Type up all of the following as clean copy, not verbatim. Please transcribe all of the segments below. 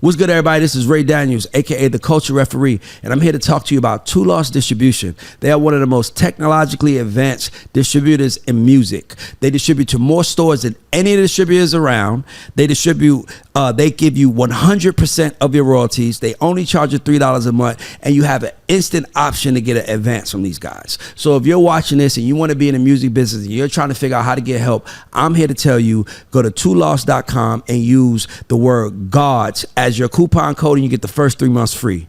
What's good, everybody? This is Ray Daniels, aka the Culture Referee, and I'm here to talk to you about Two Lost Distribution. They are one of the most technologically advanced distributors in music. They distribute to more stores than any of the distributors around. They distribute, they give you 100% of your royalties. They only charge you $3 a month, and you have an instant option to get an advance from these guys. So if you're watching this and you want to be in the music business and you're trying to figure out how to get help, I'm here to tell you, go to twolost.com and use the word GODS as your coupon code, and you get the first 3 months free.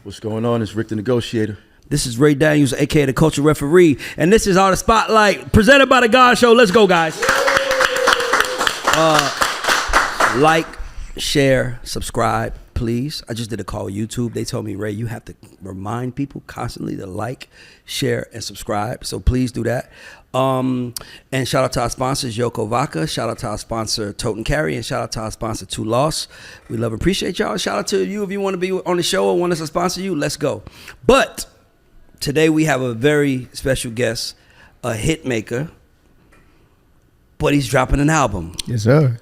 What's going on? It's Rick the Negotiator. This is Ray Daniels, aka the Culture Referee, and this is Artist Spotlight presented by the God Show. Let's go, guys. Like, share, subscribe, please. I just did a call with YouTube. They told me, Ray, you have to remind people constantly to like, share, and subscribe. So please do that. And shout out to our sponsors, Yoko Vodka. Shout out to our sponsor, Tote and Carry. And shout out to our sponsor, Two Lost. We love and appreciate y'all. Shout out to you if you want to be on the show or want us to sponsor you. Let's go. But today we have a very special guest, a hit maker, but he's dropping an album. Yes, sir.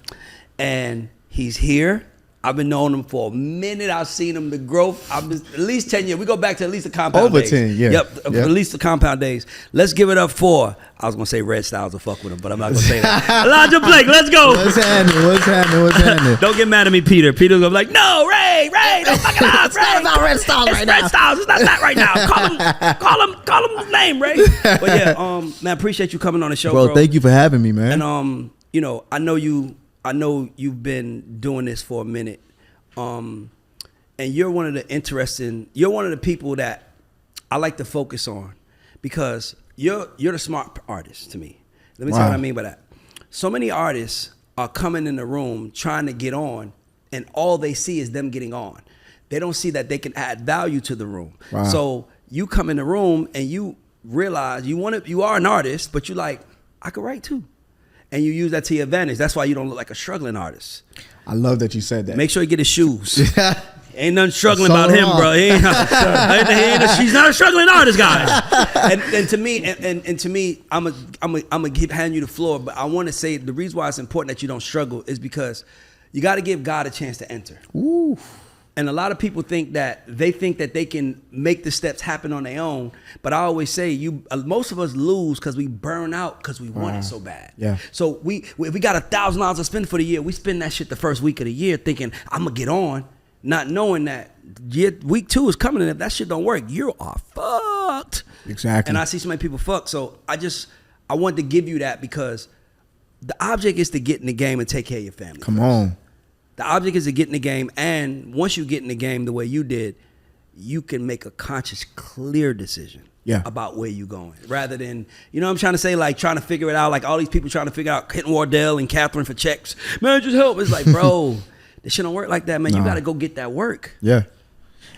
And he's here. I've been knowing him for a minute. I've seen him, the growth. I've been, at least 10 years. We go back to at least the compound Over days. 10, yeah. Yep, Yep. at least the compound days. Let's give it up for, I was going to say Red Styles to fuck with him, but I'm not going to say that. Elijah Blake, let's go. What's happening? Don't get mad at me, Peter. Peter's going to be like, no, Ray, don't fuck it up, Ray. It's not Red Styles It's right Red now. Styles. It's not that right now. Call him his name, Ray. But yeah, man, appreciate you coming on the show, bro. Thank you for having me, man. And you know, I know you've been doing this for a minute. And you're one of the people that I like to focus on, because you're the smart artist to me. Let me tell you what I mean by that. So many artists are coming in the room trying to get on, and all they see is them getting on. They don't see that they can add value to the room. Wow. So you come in the room and you realize you are an artist, but you like, I could write too. And you use that to your advantage. That's why you don't look like a struggling artist. I love that you said that. Make sure you get his shoes. Ain't nothing struggling about him, bro. She's not a struggling artist, guys. And to me, I'm gonna hand you the floor. But I want to say the reason why it's important that you don't struggle is because you got to give God a chance to enter. Ooh. And a lot of people think that they can make the steps happen on their own. But I always say, most of us lose because we burn out because we want it so bad. Yeah. So if we got $1,000 to spend for the year, we spend that shit the first week of the year thinking, I'm going to get on, not knowing that week 2 is coming, and if that shit don't work, you are fucked. Exactly. And I see so many people fucked. So I wanted to give you that, because the object is to get in the game and take care of your family. Come on. The object is to get in the game, and once you get in the game the way you did, you can make a conscious, clear decision about where you're going, rather than, you know what I'm trying to say, like trying to figure it out, like all these people trying to figure out hitting Wardell and Catherine for checks. Man, just help. It's like, bro, this shit don't work like that, man. You got to go get that work. Yeah.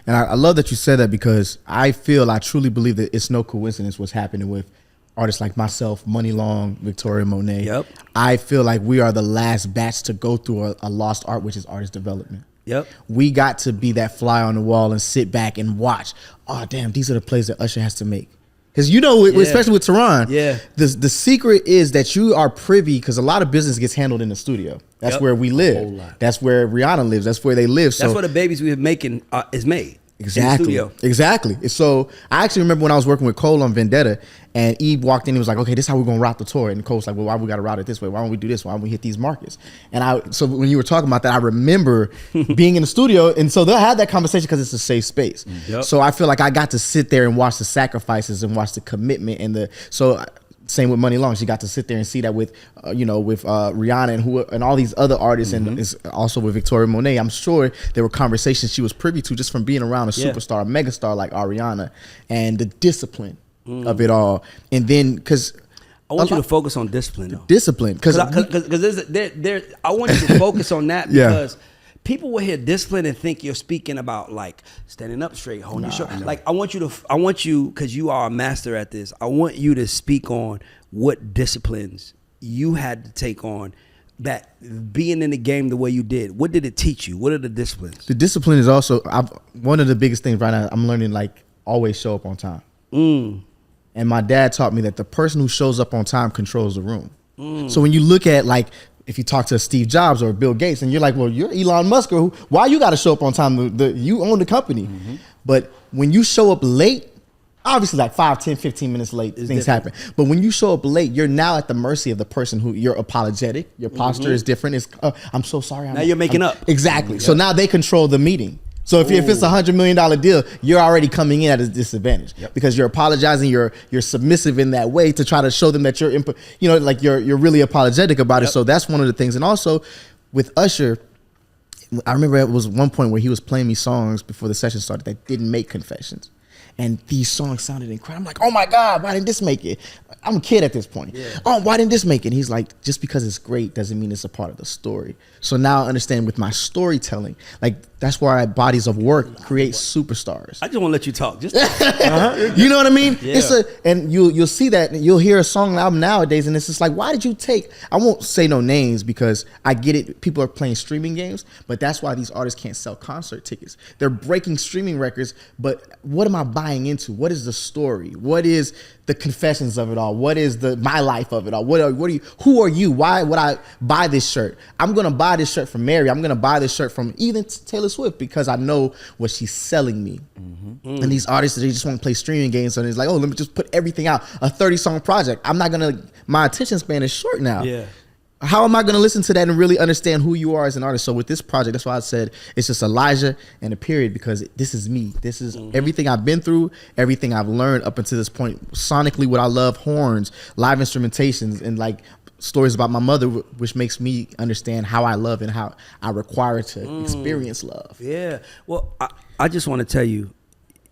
And I love that you said that, because I truly believe that it's no coincidence what's happening with artists like myself, Money Long, Victoria Monet. Yep. I feel like we are the last batch to go through a lost art, which is artist development. Yep. We got to be that fly on the wall and sit back and watch. Oh, damn, these are the plays that Usher has to make. Because especially with Tehran, the secret is that you are privy, because a lot of business gets handled in the studio. That's where we live. That's where Rihanna lives. That's where they live. That's where the babies we're making is made. Exactly. Exactly. So I actually remember when I was working with Cole on Vendetta, and Eve walked in and was like, okay, this is how we're going to route the tour. And Cole's like, well, why we got to route it this way? Why don't we do this? Why don't we hit these markets? And so when you were talking about that, I remember being in the studio. And so they'll have that conversation because it's a safe space. Yep. So I feel like I got to sit there and watch the sacrifices and watch the commitment. Same with Money Long. She got to sit there and see that with Rihanna and all these other artists, and it's also with Victoria Monet. I'm sure there were conversations she was privy to just from being around a superstar, a megastar like Ariana, and the discipline of it all. And then, because I want you to focus on discipline, though. Discipline, because I want you to focus on that, because people will hear discipline and think you're speaking about like standing up straight, holding your shoulder. Like I want you, because you are a master at this, I want you to speak on what disciplines you had to take on, that being in the game the way you did. What did it teach you? What are the disciplines? The discipline is also one of the biggest things right now. I'm learning, like, always show up on time. And my dad taught me that the person who shows up on time controls the room. So when you look at, like, if you talk to Steve Jobs or Bill Gates and you're like, well, you're Elon Musk, or why you got to show up on time? You own the company. But when you show up late, obviously like 5, 10, 15 minutes late, things happen. But when you show up late, you're now at the mercy of the person who you're apologetic. Your posture is different. It's, I'm so sorry. Now you're making up. Exactly. So now they control the meeting. So if it's $100 million deal, you're already coming in at a disadvantage because you're apologizing. You're submissive in that way to try to show them that you're, like you're really apologetic about it. So that's one of the things. And also with Usher, I remember it was one point where he was playing me songs before the session started that didn't make confessions. And these songs sounded incredible. I'm like, oh my God, why didn't this make it? I'm a kid at this point. Oh, why didn't this make it? And he's like, just because it's great doesn't mean it's a part of the story. So now I understand with my storytelling, like that's why bodies of work create superstars. I just want to let you talk. Just You know what I mean? Yeah. And you'll see that, and you'll hear a song album nowadays, and it's just like, why did you take? I won't say no names because I get it. People are playing streaming games, but that's why these artists can't sell concert tickets. They're breaking streaming records, but what am I buying into? What is the story? What is the confessions of it all? What is my life of it all? What are you? Who are you? Why would I buy this shirt? I'm gonna buy this shirt from Mary. I'm gonna buy this shirt from even Taylor Swift because I know what she's selling me. And these artists, they just want to play streaming games, and it's like, oh, let me just put everything out. A 30-song project. I'm not gonna. My attention span is short now. Yeah. How am I going to listen to that and really understand who you are as an artist? So with this project, that's why I said it's just Elijah and a period, because this is me. This is everything I've been through, everything I've learned up until this point. Sonically, what I love, horns, live instrumentations, and like stories about my mother, which makes me understand how I love and how I require to experience love. Yeah. Well, I just want to tell you,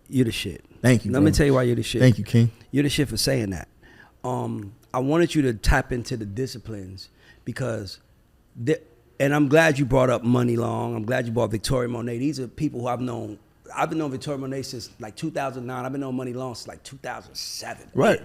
you're the shit. Thank you. Let me tell you why you're the shit. Thank you, King. You're the shit for saying that. I wanted you to tap into the disciplines. Because, and I'm glad you brought up Money Long. I'm glad you brought Victoria Monet. These are people who I've known. I've been knowing Victoria Monet since like 2009. I've been knowing Money Long since like 2007. Right.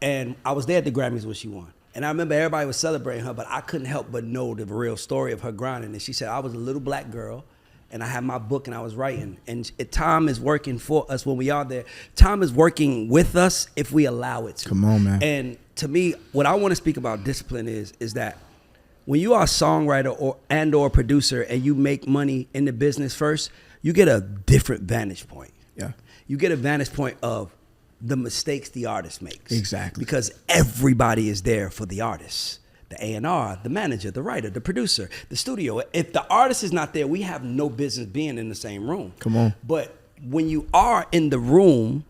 And I was there at the Grammys when she won. And I remember everybody was celebrating her, but I couldn't help but know the real story of her grinding. And she said, I was a little black girl, and I had my book and I was writing. And time is working for us when we are there. Time is working with us if we allow it to. Come on, man. And to me, what I want to speak about discipline is that when you are a songwriter or producer and you make money in the business first, you get a different vantage point. Yeah. You get a vantage point of the mistakes the artist makes. Exactly. Because everybody is there for the artist. The A&R, the manager, the writer, the producer, the studio. If the artist is not there, we have no business being in the same room. Come on. But when you are in the room,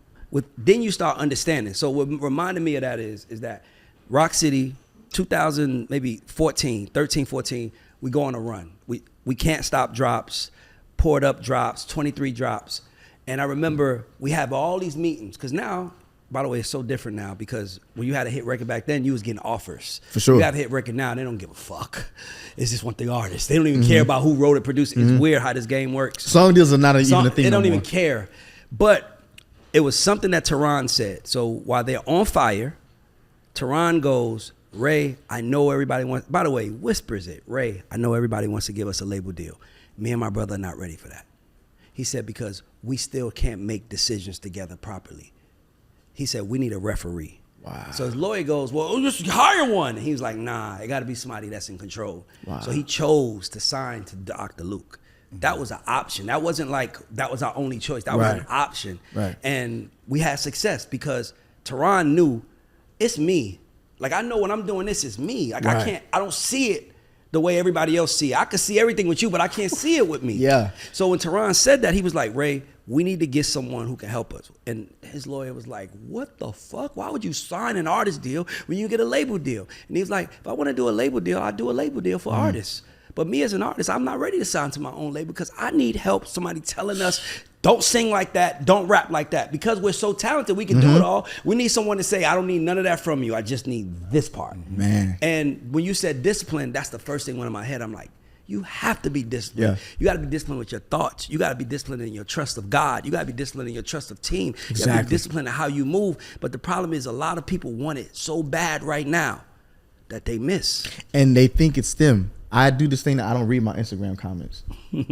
then you start understanding. So what reminded me of that is that Rock City, 2000, maybe 13, 14, we go on a run. We can't stop drops, poured up drops, 23 drops. And I remember we have all these meetings, because now, by the way, it's so different now, because when you had a hit record back then, you was getting offers. For sure. You have a hit record now, they don't give a fuck. It's just want the artist. They don't even care about who wrote it, produced it. It's weird how this game works. Song deals are not even a thing. They don't no even more. care. But it was something that Tehran said. So while they're on fire, Tehran goes, Ray, I know everybody wants, by the way, whispers it, Ray, I know everybody wants to give us a label deal. Me and my brother are not ready for that. He said, because we still can't make decisions together properly. He said, we need a referee. Wow. So his lawyer goes, well, just hire one. And he was like, nah, it got to be somebody that's in control. Wow. So he chose to sign to Dr. Luke. That was an option. That wasn't like that was our only choice. That was an option. Right. And we had success because Tehran knew it's me. Like, I know when I'm doing this, it's me. Like, I don't see it the way everybody else see it. I could see everything with you, but I can't see it with me. Yeah. So when Tehran said that, he was like, Ray, we need to get someone who can help us. And his lawyer was like, what the fuck? Why would you sign an artist deal when you get a label deal? And he was like, if I want to do a label deal, I'll do a label deal for artists. But me as an artist, I'm not ready to sign to my own label because I need help. Somebody telling us, don't sing like that, don't rap like that. Because we're so talented, we can do it all. We need someone to say, I don't need none of that from you. I just need this part. Man. And when you said discipline, that's the first thing went in my head. I'm like, you have to be disciplined. Yeah. You got to be disciplined with your thoughts. You got to be disciplined in your trust of God. You got to be disciplined in your trust of team. You got to be disciplined in how you move. But the problem is a lot of people want it so bad right now that they miss. And they think it's them. I do this thing that I don't read my Instagram comments.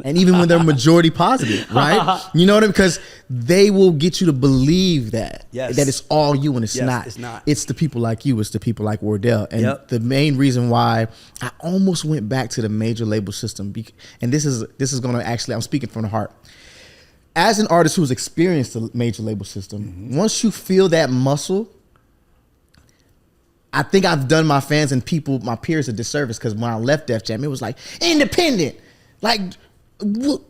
And even when they're majority positive, right? You know what I mean? Because they will get you to believe that. Yes. That it's all you, and it's Yes, not. it's not. It's the people like you. It's the people like Wardell. And the main reason why I almost went back to the major label system, and this is going to actually, I'm speaking from the heart. As an artist who's experienced the major label system, once you feel that muscle, I think I've done my fans and people, my peers, a disservice, because when I left Def Jam, it was like independent, like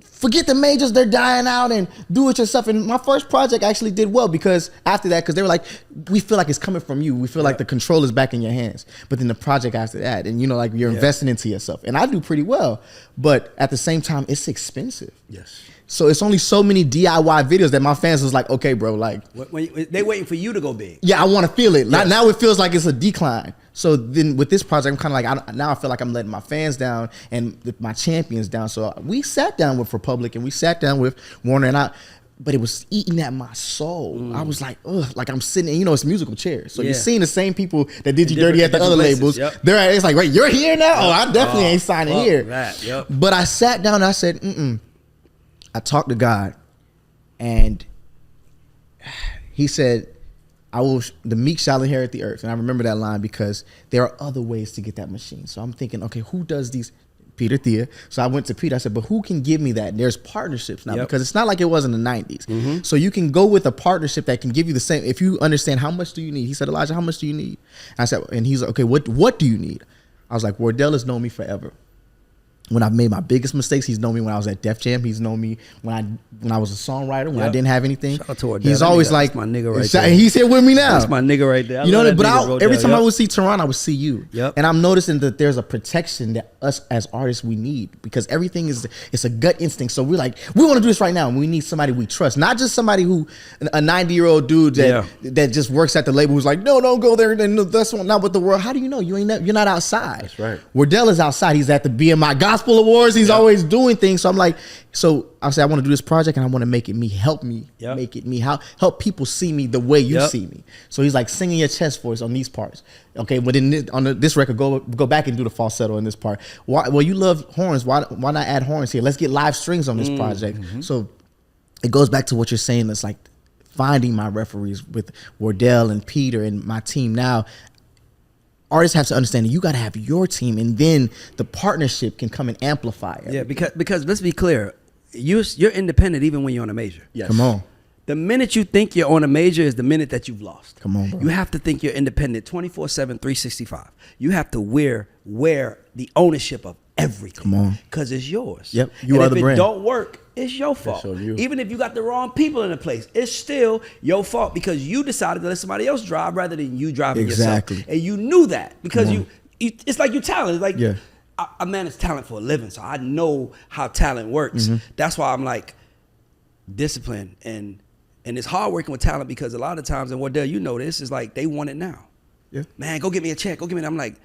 forget the majors, they're dying out, and do it yourself. And my first project actually did well because after that, because they were like, we feel like it's coming from you, we feel like the control is back in your hands. But then the project after that, and like you're investing into yourself, and I do pretty well, but at the same time, it's expensive. Yes. So it's only so many DIY videos that my fans was like, okay, bro, like they waiting for you to go big. Yeah, I want to feel it. Yes. Now it feels like it's a decline. So then with this project, I'm kind of like, now I feel like I'm letting my fans down and my champions down. So we sat down with Republic and we sat down with Warner, but it was eating at my soul. I was like, ugh, like I'm sitting, it's musical chairs. So you're seeing the same people that did you dirty at the other labels. Yep. It's like, wait, you're here now? Oh, I definitely ain't signing here. Yep. But I sat down and I said, I talked to God, and he said, the meek shall inherit the earth. And I remember that line because there are other ways to get that machine. So I'm thinking, okay, who does these? Peter Thea. So I went to Peter. I said, but who can give me that? And there's partnerships now because it's not like it was in the 90s. So you can go with a partnership that can give you the same. If you understand, how much do you need? He said, Elijah, how much do you need? And I said, and he's like, okay, what do you need? I was like, Wardell has known me forever. When I've made my biggest mistakes, he's known me when I was at Def Jam. He's known me when I was a songwriter, when I didn't have anything. Shout out to He's always like, my nigga right there. He's here with me now. That's my nigga right there. You know what I mean? But every time I would see Tehran, I would see you. Yep. And I'm noticing that there's a protection that us as artists we need, because everything it's a gut instinct. So we're like, we want to do this right now, and we need somebody we trust, not just somebody who a 90-year-old dude that just works at the label who's like, no, don't go there. And that's not what the world. How do you know? You're not outside. That's right. Wardell is outside. He's at the BMI Gospel Awards. He's always doing things. So I'm like, I said, I want to do this project and I want to make it me, help me, make it me, help people see me the way you see me. So he's like, singing your chest voice on these parts. Okay, but on this record, go back and do the falsetto in this part. Well, you love horns. Why not add horns here? Let's get live strings on this project. So it goes back to what you're saying. It's like finding my referees with Wardell and Peter and my team now. Artists have to understand that you got to have your team, and then the partnership can come and amplify it. Yeah, because let's be clear, you're independent even when you're on a major. Yes. Come on. The minute you think you're on a major is the minute that you've lost. Come on, bro. You have to think you're independent 24/7, 365. You have to wear the ownership of everything. Come on. Because it's yours. Yep. You are the brand. If it don't work, it's your fault. you. Even if you got the wrong people in the place, it's still your fault because you decided to let somebody else drive rather than you driving yourself. And you knew that because it's like you talented. Like I manage talent for a living, so I know how talent works. That's why I'm like disciplined and it's hard working with talent because a lot of times, and Wardell, you know this, is like they want it now. Yeah. Man, go get me a check. Go get me. I'm like,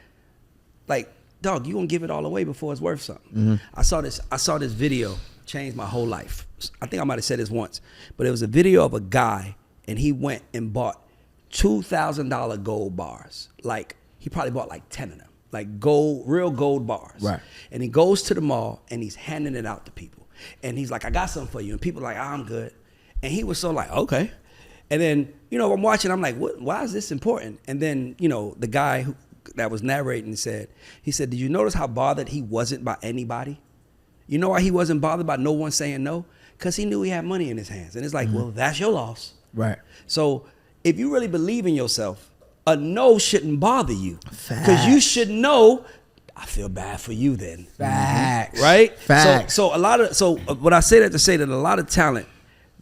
dog, you gonna give it all away before it's worth something. I saw this video, changed my whole life. I think I might have said this once, but it was a video of a guy and he went and bought $2,000 gold bars. Like he probably bought like 10 of them, like real gold bars. Right. And he goes to the mall and he's handing it out to people. And he's like, I got something for you. And people are like, I'm good. And he was so like, okay. And then, I'm watching, I'm like, why is this important? And then, the guy that was narrating said, did you notice how bothered he wasn't by anybody? You know why he wasn't bothered by no one saying no? Because he knew he had money in his hands. And it's like, well, that's your loss. Right. So if you really believe in yourself, a no shouldn't bother you. Because you should know, I feel bad for you then. Facts. Right? Facts. So what I say that to say that a lot of talent,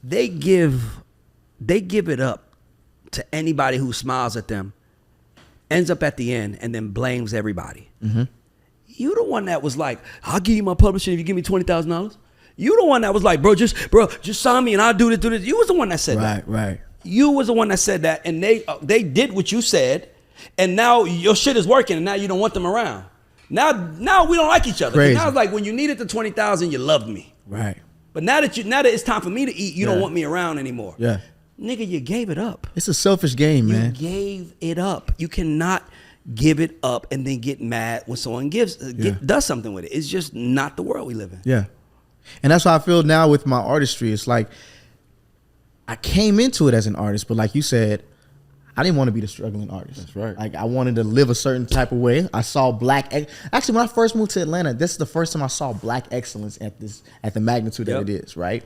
they give it up to anybody who smiles at them, ends up at the end, and then blames everybody. You the one that was like, I'll give you my publishing if you give me $20,000. You the one that was like, bro, just sign me and I'll do this. You was the one that said that. Right. You was the one that said that, and they did what you said, and now your shit is working, and now you don't want them around. Now we don't like each other. Now it's like when you needed the $20,000, you loved me. Right. But now that it's time for me to eat, you don't want me around anymore. Yeah. Nigga, you gave it up. It's a selfish game, man. You gave it up. You cannot give it up, and then get mad when someone does something with it. It's just not the world we live in. Yeah. And that's how I feel now with my artistry. It's like I came into it as an artist, but like you said, I didn't want to be the struggling artist. That's right. Like I wanted to live a certain type of way. I saw actually when I first moved to Atlanta, this is the first time I saw black excellence at the magnitude that it is, right?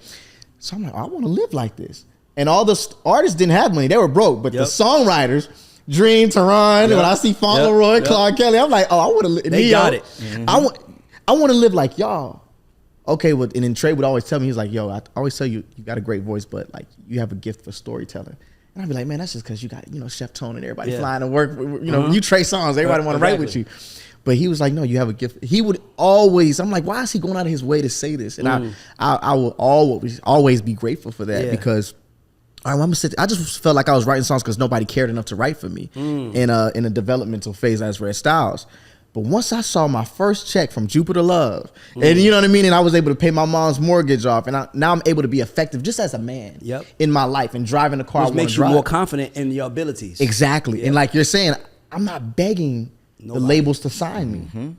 So I'm like, I want to live like this. And all the artists didn't have money. They were broke. But the songwriters, Dream, Tehran, when I see Fauntleroy, Claude Kelly, I'm like, oh, I want to live. They got it. Mm-hmm. I want to live like y'all. Okay, and then Trey would always tell me, he's like, yo, I always tell you, you got a great voice, but like you have a gift for storytelling. And I'd be like, man, that's just because you got, Chef Tone and everybody flying to work. You Trey songs, everybody want to write with you. But he was like, no, you have a gift. He would always, I'm like, why is he going out of his way to say this? And I will always be grateful for that because I just felt like I was writing songs because nobody cared enough to write for me in a developmental phase as Red Styles. But once I saw my first check from Jupiter Love, and you know what I mean, and I was able to pay my mom's mortgage off, and now I'm able to be effective just as a man in my life and driving the car. Which makes you more confident in your abilities. Exactly. And like you're saying, I'm not begging the labels to sign me. I'm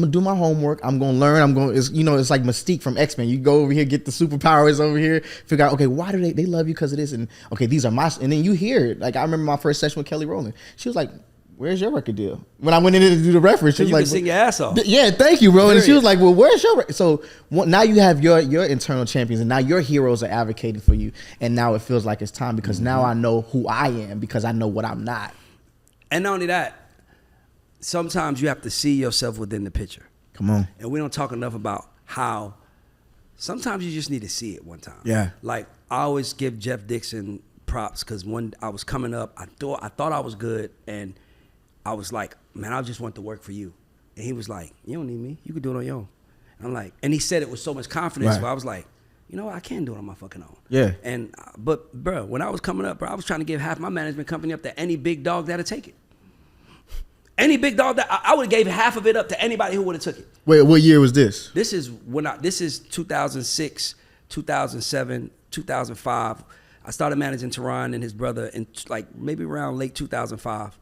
gonna do my homework. I'm gonna learn. It's like Mystique from X-Men. You go over here, get the superpowers over here, figure out, okay, why do they love you? Because it is, and okay, these are my, and then you hear it. Like I remember my first session with Kelly Rowland. She was like, where's your record deal? When I went in there to do the reference, she was like, can sing your ass off. Yeah, thank you, bro. Period. And she was like, well, where's your record? So now you have your internal champions, and now your heroes are advocating for you. And now it feels like it's time because now I know who I am because I know what I'm not. And not only that, sometimes you have to see yourself within the picture. Come on. And we don't talk enough about how sometimes you just need to see it one time. Yeah. Like I always give Jeff Dixon props because when I was coming up, I thought I was good, and I was like, man, I just want to work for you. And he was like, you don't need me. You can do it on your own. And I'm like, and he said it with so much confidence, but I was like, you know what? I can do it on my fucking own. Yeah. And, but bro, when I was coming up, bro, I was trying to give half my management company up to any big dog that'd take it. Any big dog that I would have gave half of it up to anybody who would have took it. Wait, what year was this? This is 2006, 2007, 2005. I started managing Tehran and his brother in like maybe around late 2005.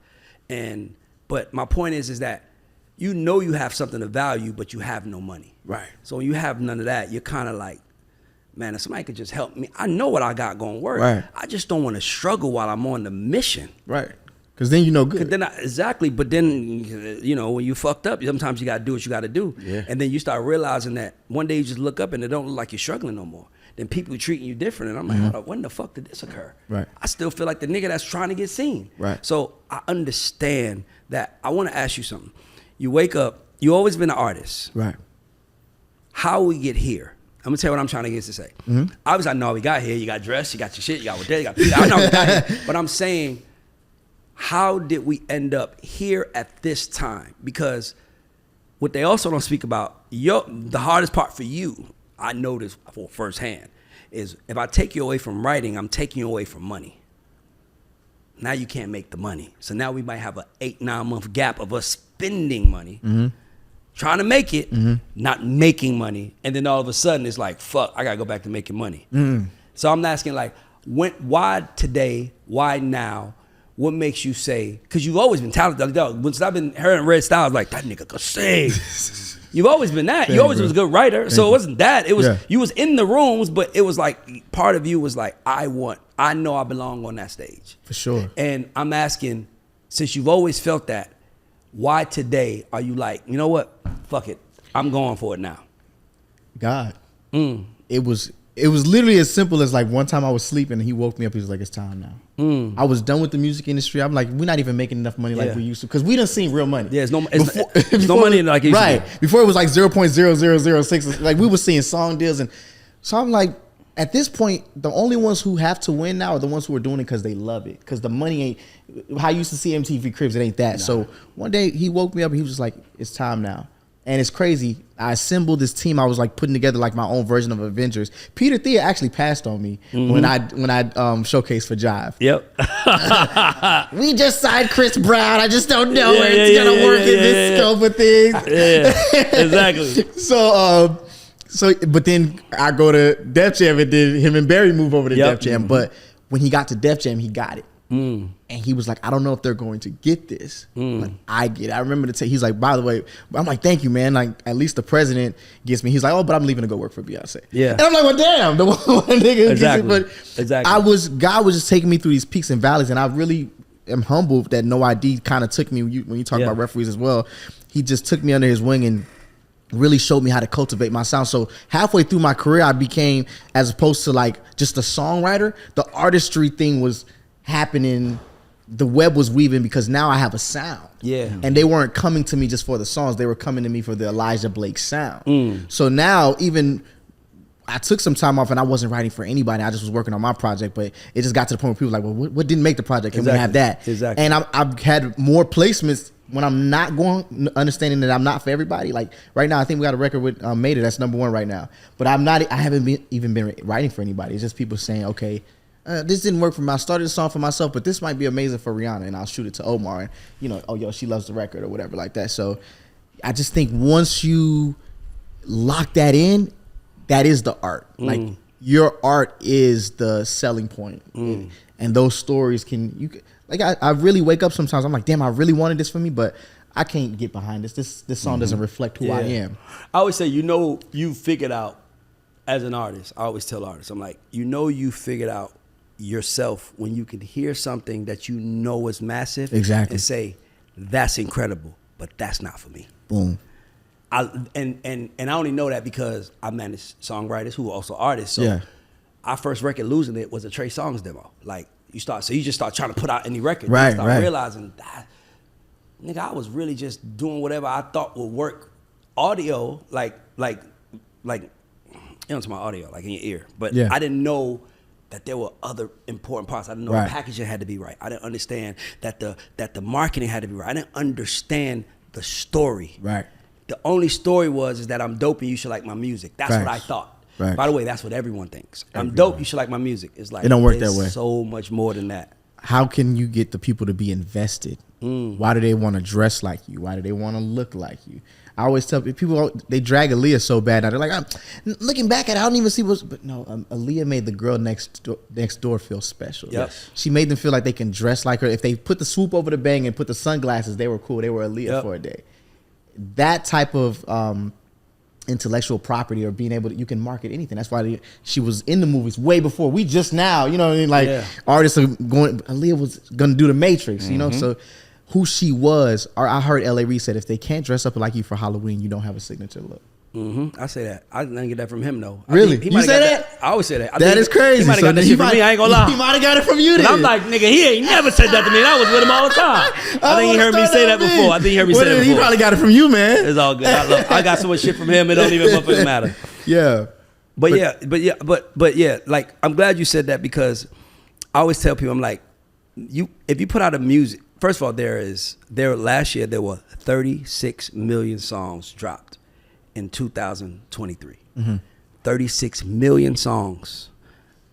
But my point is that you have something of value, but you have no money. Right. So when you have none of that, you're kind of like, man, if somebody could just help me, I know what I got going to work. Right. I just don't want to struggle while I'm on the mission. Right. Because then good. Exactly. But then, when you fucked up, sometimes you got to do what you got to do. Yeah. And then you start realizing that one day you just look up and it don't look like you're struggling no more. Then people are treating you different. And I'm like, hold up, when the fuck did this occur? Right. I still feel like the nigga that's trying to get seen. Right. So I understand that. I want to ask you something. You wake up, you always been an artist. Right. How we get here? I'm gonna tell you what I'm trying to get to say. Obviously, I know how we got here. You got dressed, you got your shit, you got what you got. I know how we got here. But I'm saying, how did we end up here at this time? Because what they also don't speak about, the hardest part for you, I know this firsthand, is if I take you away from writing, I'm taking you away from money. Now you can't make the money. So now we might have an 8-9 month gap of us spending money, trying to make it, not making money. And then all of a sudden it's like, fuck, I gotta go back to making money. So I'm asking like, why today, why now? What makes you say, because you've always been talented. Since I've been hearing Red Styles, like, that nigga could sing. You've always been that. You always was a good writer. So it wasn't that. It was, you was in the rooms, but it was like, part of you was like, I know I belong on that stage. For sure. And I'm asking, since you've always felt that, why today are you like, you know what? Fuck it. I'm going for it now. God. It was literally as simple as like one time I was sleeping and he woke me up. He was like, it's time now. I was done with the music industry. I'm like, we're not even making enough money like we used to. Because we done seen real money. Yeah, it's no money like it used to be. Before it was like 0.0006. Like we were seeing song deals. And so I'm like, at this point, the only ones who have to win now are the ones who are doing it because they love it. Because the money ain't, how I used to see MTV Cribs, it ain't that. Nah. So one day he woke me up and he was just like, it's time now. And it's crazy. I assembled this team. I was like putting together like my own version of Avengers. Peter Thea actually passed on me when I showcased for Jive. Yep. We just signed Chris Brown. I just don't know where it's gonna work in this scope of things. Yeah, exactly. So, but then I go to Def Jam and then him and Barry move over to Def Jam. But when he got to Def Jam, he got it. And he was like, I don't know if they're going to get this. Like, I get it. I remember he's like, by the way, I'm like, thank you, man. Like, at least the president gets me. He's like, oh, but I'm leaving to go work for Beyonce. Yeah. And I'm like, well, damn, the one nigga Exactly. gets it. But God was just taking me through these peaks and valleys, and I really am humbled that No ID kind of took me, when you talk about referees as well, he just took me under his wing and really showed me how to cultivate my sound. So halfway through my career, I became, as opposed to like just a songwriter, the artistry thing was happening. The web was weaving because now I have a sound. Yeah. And they weren't coming to me just for the songs. They were coming to me for the Elijah Blake sound. So now even I took some time off and I wasn't writing for anybody. I just was working on my project, but it just got to the point where people were like, well, what didn't make the project? Can we have that? Exactly. And I've had more placements when I'm not going, understanding that I'm not for everybody. Like right now, I think we got a record with Mater that's #1 right now. But I haven't even been writing for anybody. It's just people saying, okay, this didn't work for me. I started a song for myself, but this might be amazing for Rihanna, and I'll shoot it to Omar, and oh yo, she loves the record or whatever like that. So I just think once you lock that in, that is the art. Like your art is the selling point, and those stories I really wake up sometimes. I'm like, damn, I really wanted this for me, but I can't get behind this. This song doesn't reflect who I am. I always say, you figured out as an artist. I always tell artists, I'm like, you figured out yourself when you can hear something that you know is massive, exactly, and say, that's incredible, but that's not for me. Boom. And I only know that because I manage songwriters who are also artists. So our first record, Losing It, was a Trey Songz demo. Like you just start trying to put out any record. Right, you start realizing that, nigga, I was really just doing whatever I thought would work. Audio, like to my audio, like in your ear. But I didn't know that there were other important parts. I didn't know the packaging had to be right. I didn't understand that the marketing had to be right. I didn't understand the story. Right. The only story is that I'm dope and you should like my music. That's what I thought. Right. By the way, that's what everyone thinks. I'm dope, you should like my music. It's like, it don't work that way. So much more than that. How can you get the people to be invested? Why do they want to dress like you? Why do they want to look like you? I always tell people, they drag Aaliyah so bad now. They're like, I'm looking back at it, I don't even see what's. But no, Aaliyah made the girl next door feel special. Yes. She made them feel like they can dress like her. If they put the swoop over the bang and put the sunglasses, they were cool. They were Aaliyah for a day. That type of intellectual property, or being able to, you can market anything. That's why she was in the movies way before we just now, you know what I mean? Like artists are going, Aaliyah was going to do The Matrix, you know? So who she was, or I heard L.A. Reid said, if they can't dress up like you for Halloween, you don't have a signature look. I say that. I didn't get that from him though. Really? You say that? I always say that. That is crazy. He might have got that shit from me. I ain't gonna lie. He might have got it from you then. I'm like, nigga, he ain't never said that to me. And I was with him all the time. I think he heard me say that before. I think he heard me say that before. He probably got it from you, man. It's all good. I got so much shit from him. It don't even motherfucking matter. Yeah. But yeah, like, I'm glad you said that, because I always tell people, I'm like, if you put out a music, first of all, last year there were 36 million songs dropped in 2023. 36 million songs.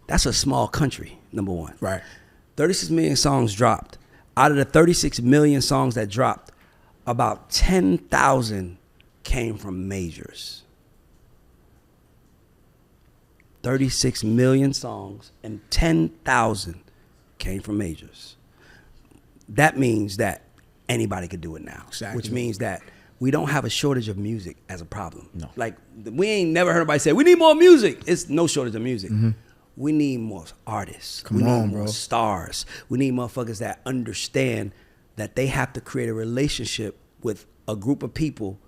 That's a small country, number one. Right. 36 million songs dropped. Out of the 36 million songs that dropped, about 10,000 came from majors. 36 million songs and 10,000 came from majors. That means that anybody could do it now. Exactly. Which means that we don't have a shortage of music as a problem. No. Like, we ain't never heard anybody say, we need more music. It's no shortage of music. We need more artists. We need more stars. We need motherfuckers that understand that they have to create a relationship with a group of people,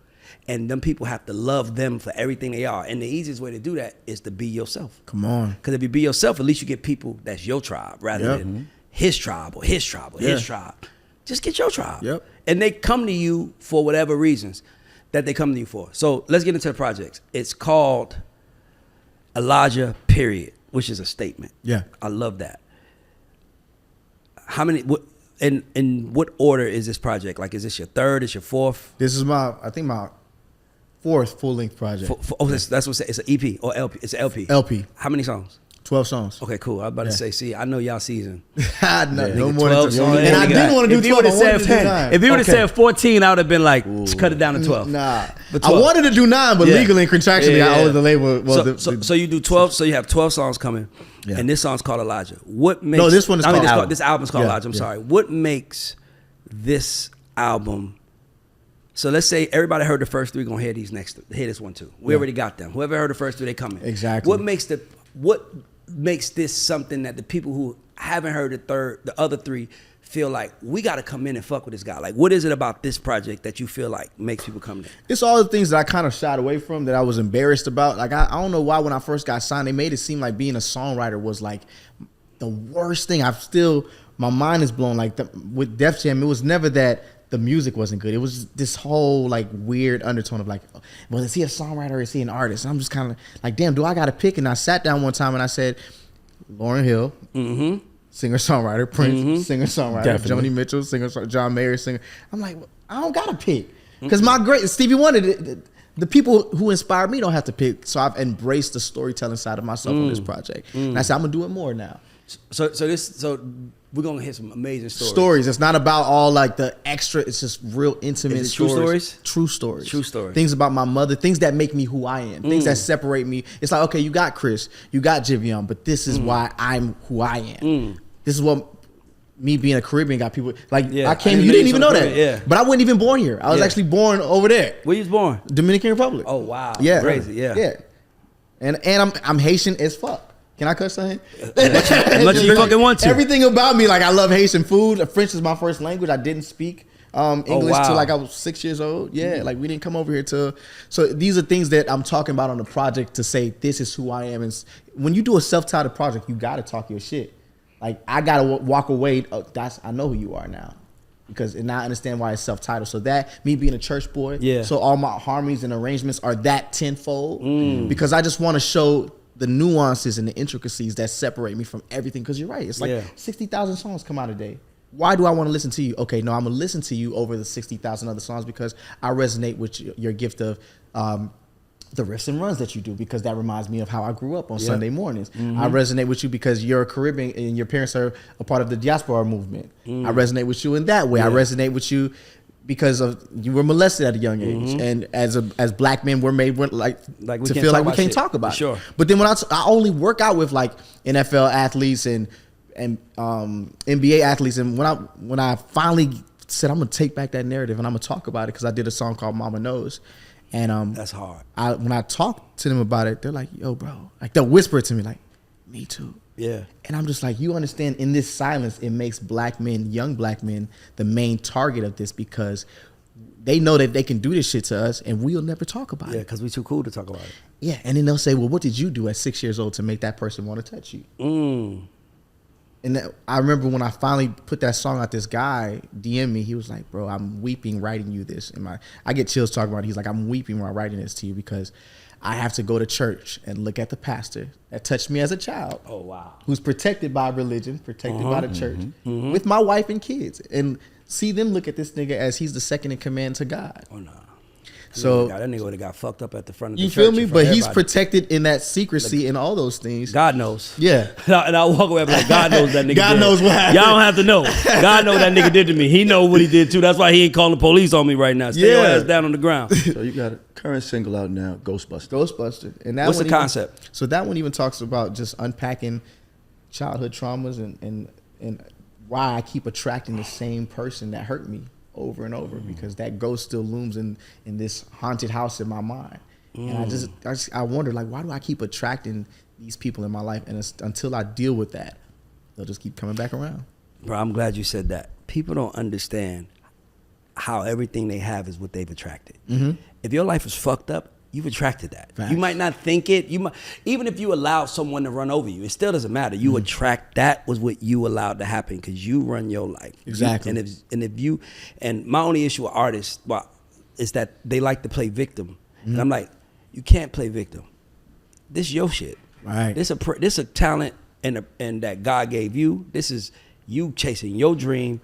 and them people have to love them for everything they are. And the easiest way to do that is to be yourself. Come on. Because if you be yourself, at least you get people that's your tribe rather than his tribe or his tribe or his tribe. Just get your tribe. Yep. And they come to you for whatever reasons that they come to you for. So let's get into the projects. It's called Elijah, period, which is a statement. Yeah. I love that. How many, in what order is this project? Like, is this your third? Is your fourth? This is my fourth full-length project. That's what it's an EP or LP. It's an LP. LP. How many songs? 12 songs. Okay, cool. I was about to say, see, I know y'all season. No more 12 than songs. And I didn't want to do 12. I wanted to do 9. If you would have said 14, I would have been like, cut it down to 12. Nah. But I wanted to do 9, but legally and contractually, I owe the label. So you do 12. So you have 12 songs coming, and this song's called Elijah. What makes? No, this one is called. This album's called Elijah. I'm sorry. What makes this album? So let's say everybody heard the first 3, gonna hear these next. Hear this one too. We already got them. Whoever heard the first 3, they coming. Exactly. What makes this something that the people who haven't heard the other 3 feel like we got to come in and fuck with this guy? Like, what is it about this project that you feel like makes people come in? It's all the things that I kind of shied away from, that I was embarrassed about. Like, I don't know why when I first got signed, they made it seem like being a songwriter was like the worst thing. My mind is blown. Like with Def Jam, it was never that the music wasn't good. It was this whole like weird undertone of like, well, is he a songwriter or is he an artist? And I'm just kind of like, damn, do I got to pick? And I sat down one time and I said, Lauryn Hill, singer-songwriter, Prince, singer-songwriter, Joni Mitchell, singer-songwriter, John Mayer, singer. I'm like, I don't got to pick. Because my great Stevie Wonder, the people who inspired me don't have to pick. So I've embraced the storytelling side of myself on this project. And I said, I'm going to do it more now. So we're gonna hit some amazing stories. It's not about all like the extra. It's just real intimate stories. True stories. True stories. Things about my mother. Things that make me who I am. Things that separate me. It's like, okay, you got Chris, you got Jivion, but this is why I'm who I am. This is what me being a Caribbean got people like. I came. You didn't even know that. Yeah. But I wasn't even born here. I was actually born over there. Where you was born? Dominican Republic. Oh wow. Yeah. Crazy. Yeah. Yeah. And I'm Haitian as fuck. Can I cuss something? Much as you fucking want to. Everything about me, like I love Haitian food. French is my first language. I didn't speak English till like I was 6 years old. Yeah, like we didn't come over here till. So these are things that I'm talking about on the project to say this is who I am. And when you do a self-titled project, you gotta talk your shit. Like I gotta walk away. I know who you are now. And now I understand why it's self-titled. So that, me being a church boy, so all my harmonies and arrangements are that tenfold. Because I just want to show the nuances and the intricacies that separate me from everything. Because you're right. It's like 60,000 songs come out a day. Why do I want to listen to you? Okay, no, I'm going to listen to you over the 60,000 other songs because I resonate with your gift of the riffs and runs that you do, because that reminds me of how I grew up on Sunday mornings. I resonate with you because you're a Caribbean and your parents are a part of the diaspora movement. I resonate with you in that way. I resonate with you because of you were molested at a young age, and as black men, we're made to feel like we can't talk about it. Sure. But then when I only work out with like NFL athletes and NBA athletes, and when I finally said I'm gonna take back that narrative and I'm gonna talk about it, because I did a song called Mama Knows, and that's hard. When I talk to them about it, they're like, "Yo, bro," like they'll whisper it to me like, "Me too." Yeah. And I'm just like, you understand, in this silence, it makes black men, young black men, the main target of this, because they know that they can do this shit to us and we'll never talk about it. Yeah, because we're too cool to talk about it. Yeah, and then they'll say, well, what did you do at 6 years old to make that person want to touch you? And I remember when I finally put that song out, this guy DM'd me. He was like, bro, I'm weeping writing you this. I get chills talking about it. He's like, I'm weeping while writing this to you because I have to go to church and look at the pastor that touched me as a child. Oh, wow. Who's protected by religion, protected by the church, with my wife and kids, and see them look at this nigga as he's the second in command to God. Oh, no. So that nigga would have got fucked up at the front of the church. You feel me? But he's protected in that secrecy and all those things. God knows. Yeah. And I walk away like, God knows that nigga God did. knows what happened. Y'all don't have to know. God knows that nigga did to me. He know what he did too. That's why he ain't calling the police on me right now. Stay your ass down on the ground. So you got a current single out now, Ghostbuster. And that what's the concept? So that one even talks about just unpacking childhood traumas and why I keep attracting the same person that hurt me over and over, because that ghost still looms in this haunted house in my mind. And I wonder, like, why do I keep attracting these people in my life? And until I deal with that, they'll just keep coming back around. Bro, I'm glad you said that. People don't understand how everything they have is what they've attracted. If your life is fucked up, you've attracted that. Facts. You might not think it. You might, even if you allow someone to run over you, it still doesn't matter. You attract that was what you allowed to happen because you run your life. Exactly. And my only issue with artists is that they like to play victim, and I'm like, you can't play victim. This is your shit. Right. This a talent and that God gave you. This is you chasing your dream.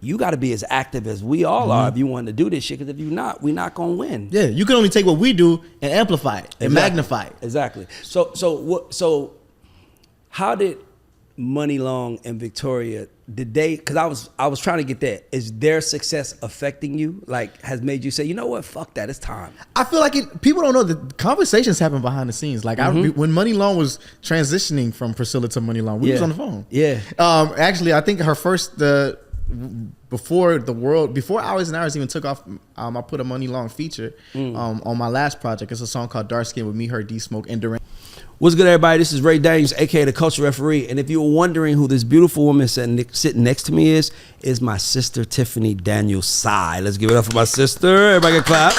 You got to be as active as we all are if you want to do this shit. Because if you're not, we're not gonna win. Yeah, you can only take what we do and amplify it and magnify it. Exactly. So How did Money Long and Victoria, did they, because I was trying to get that, is their success affecting you? Like, has made you say, you know what, fuck that, it's time. I feel like people don't know the conversations happen behind the scenes. Like when Money Long was transitioning from Priscilla to Money Long, we was on the phone. Yeah. Actually, I think her first before Hours and Hours even took off, I put a Money Long feature on my last project. It's a song called Dark Skin with me, her, D Smoke, and Durant. What's good, everybody? This is Ray Daniels, aka the Culture Referee. And if you were wondering who this beautiful woman sitting next to me is my sister Tiffany Daniels Sai. Let's give it up for my sister. Everybody can clap.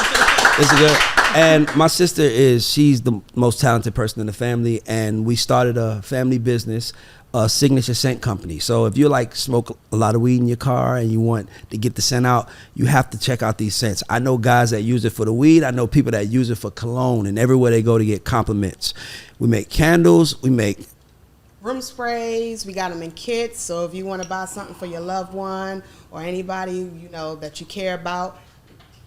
This is good. And my sister she's the most talented person in the family, and we started a family business, a signature scent company. So if you like smoke a lot of weed in your car and you want to get the scent out, you have to check out these scents. I know guys that use it for the weed. I know people that use it for cologne, and everywhere they go to get compliments. We make candles. We make room sprays. We got them in kits. So if you want to buy something for your loved one or anybody that you care about,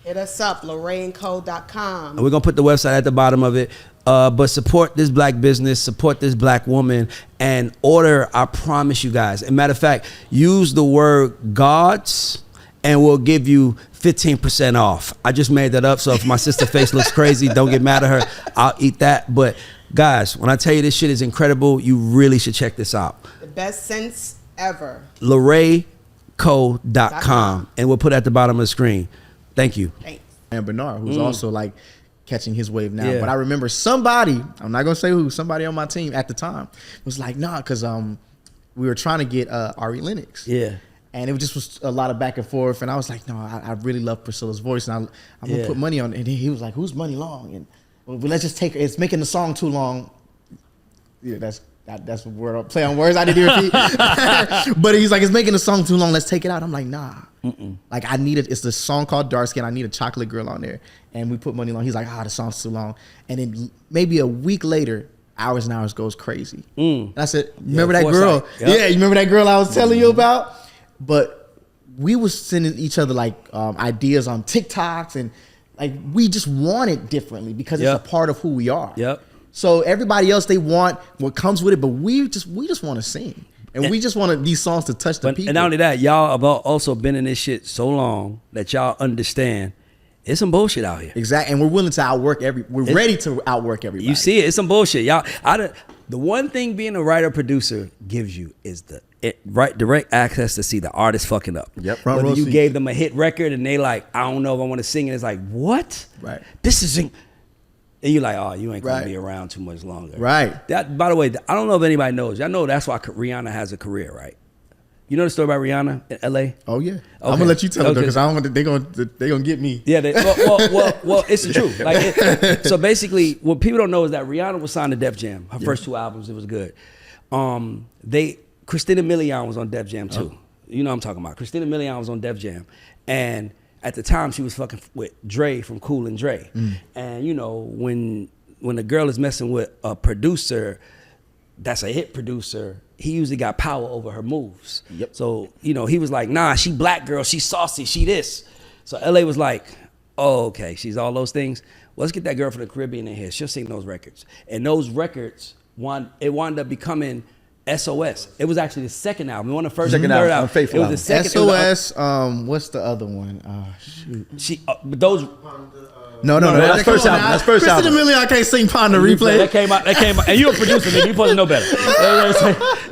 hit us up, LorraineCo.com. And we're going to put the website at the bottom of it. But support this black business, support this black woman, and order, I promise you guys. As a matter of fact, use the word gods, and we'll give you 15% off. I just made that up, so if my sister's face looks crazy, don't get mad at her. I'll eat that. But guys, when I tell you this shit is incredible, you really should check this out. The best scents ever. LorraineCo.com. And we'll put it at the bottom of the screen. Thank you. Thanks. And Bernard, who's also like catching his wave now. Yeah. But I remember somebody, I'm not gonna say who, somebody on my team at the time was like, nah, because we were trying to get Ari Lennox. Yeah. And it just was a lot of back and forth. And I was like, no, I really love Priscilla's voice, and I'm gonna put money on it. And he was like, who's Money Long? And well, let's just take it's making the song too long. Yeah, that's a word, play on words I didn't repeat. But he's like, it's making the song too long, let's take it out. I'm like, nah. Like, I need it. It's the song called Dark Skin. I need a chocolate girl on there. And we put Money Long. He's like, the song's too long. And then maybe a week later, Hours and Hours goes crazy. And I said, remember that girl? Yep. Yeah, you remember that girl I was telling you about? But we was sending each other like ideas on TikToks, and like we just want it differently because it's a part of who we are. Yep. So everybody else, they want what comes with it, but we just want to sing. And we just want these songs to touch the people. And not only that, y'all have also been in this shit so long that y'all understand it's some bullshit out here. Exactly. And we're willing to outwork we're ready to outwork everybody. You see it, it's some bullshit. Y'all, the one thing being a writer producer gives you is direct access to see the artist fucking up. Yep. Whether you gave them a hit record and they like, I don't know if I want to sing it. It's like, what? Right. This isn't. And you're like, oh, you ain't gonna be around too much longer. Right. That, by the way, I don't know if anybody knows. Y'all know that's why Rihanna has a career, right? You know the story about Rihanna in L.A.? Oh yeah. Okay. I'm gonna let you tell it because I don't want they gonna get me. Yeah. Well, it's the truth. Like, so basically, what people don't know is that Rihanna was signed to Def Jam. Her first 2 albums, it was good. Christina Milian was on Def Jam too. Oh. You know what I'm talking about. Christina Milian was on Def Jam, and at the time, she was fucking with Dre from Cool and Dre. And, when a girl is messing with a producer that's a hit producer, he usually got power over her moves. Yep. So, he was like, nah, she black girl, she saucy, she this. So LA was like, oh, okay, she's all those things. Well, let's get that girl from the Caribbean in here. She'll sing those records. And those records, it wound up becoming SOS. It was actually the second album. One of the first and third album. It was the second. SOS. What's the other one? She. But those. No. That's first album. That's first album. Christina Milian can't sing Pond the Replay. That came out. And you're a producer, nigga. You supposed to know better.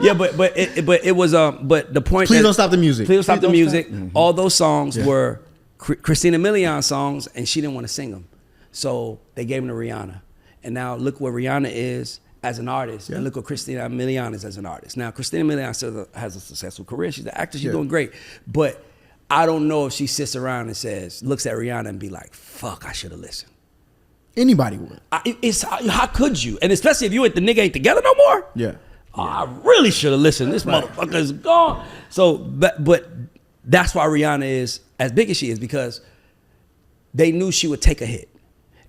Yeah, but it was. But the point. Please don't stop the music. Please don't stop the music. All those songs were Christina Milian songs, and she didn't want to sing them, so they gave them to Rihanna. And now look where Rihanna is as an artist, and look what Christina Milian is as an artist. Now, Christina Milian still has a successful career. She's an actor. She's doing great. But I don't know if she sits around and looks at Rihanna and be like, fuck, I should have listened. Anybody would. How could you? And especially if the nigga ain't together no more. Yeah. I really should have listened. This motherfucker's gone. So, but that's why Rihanna is as big as she is, because they knew she would take a hit.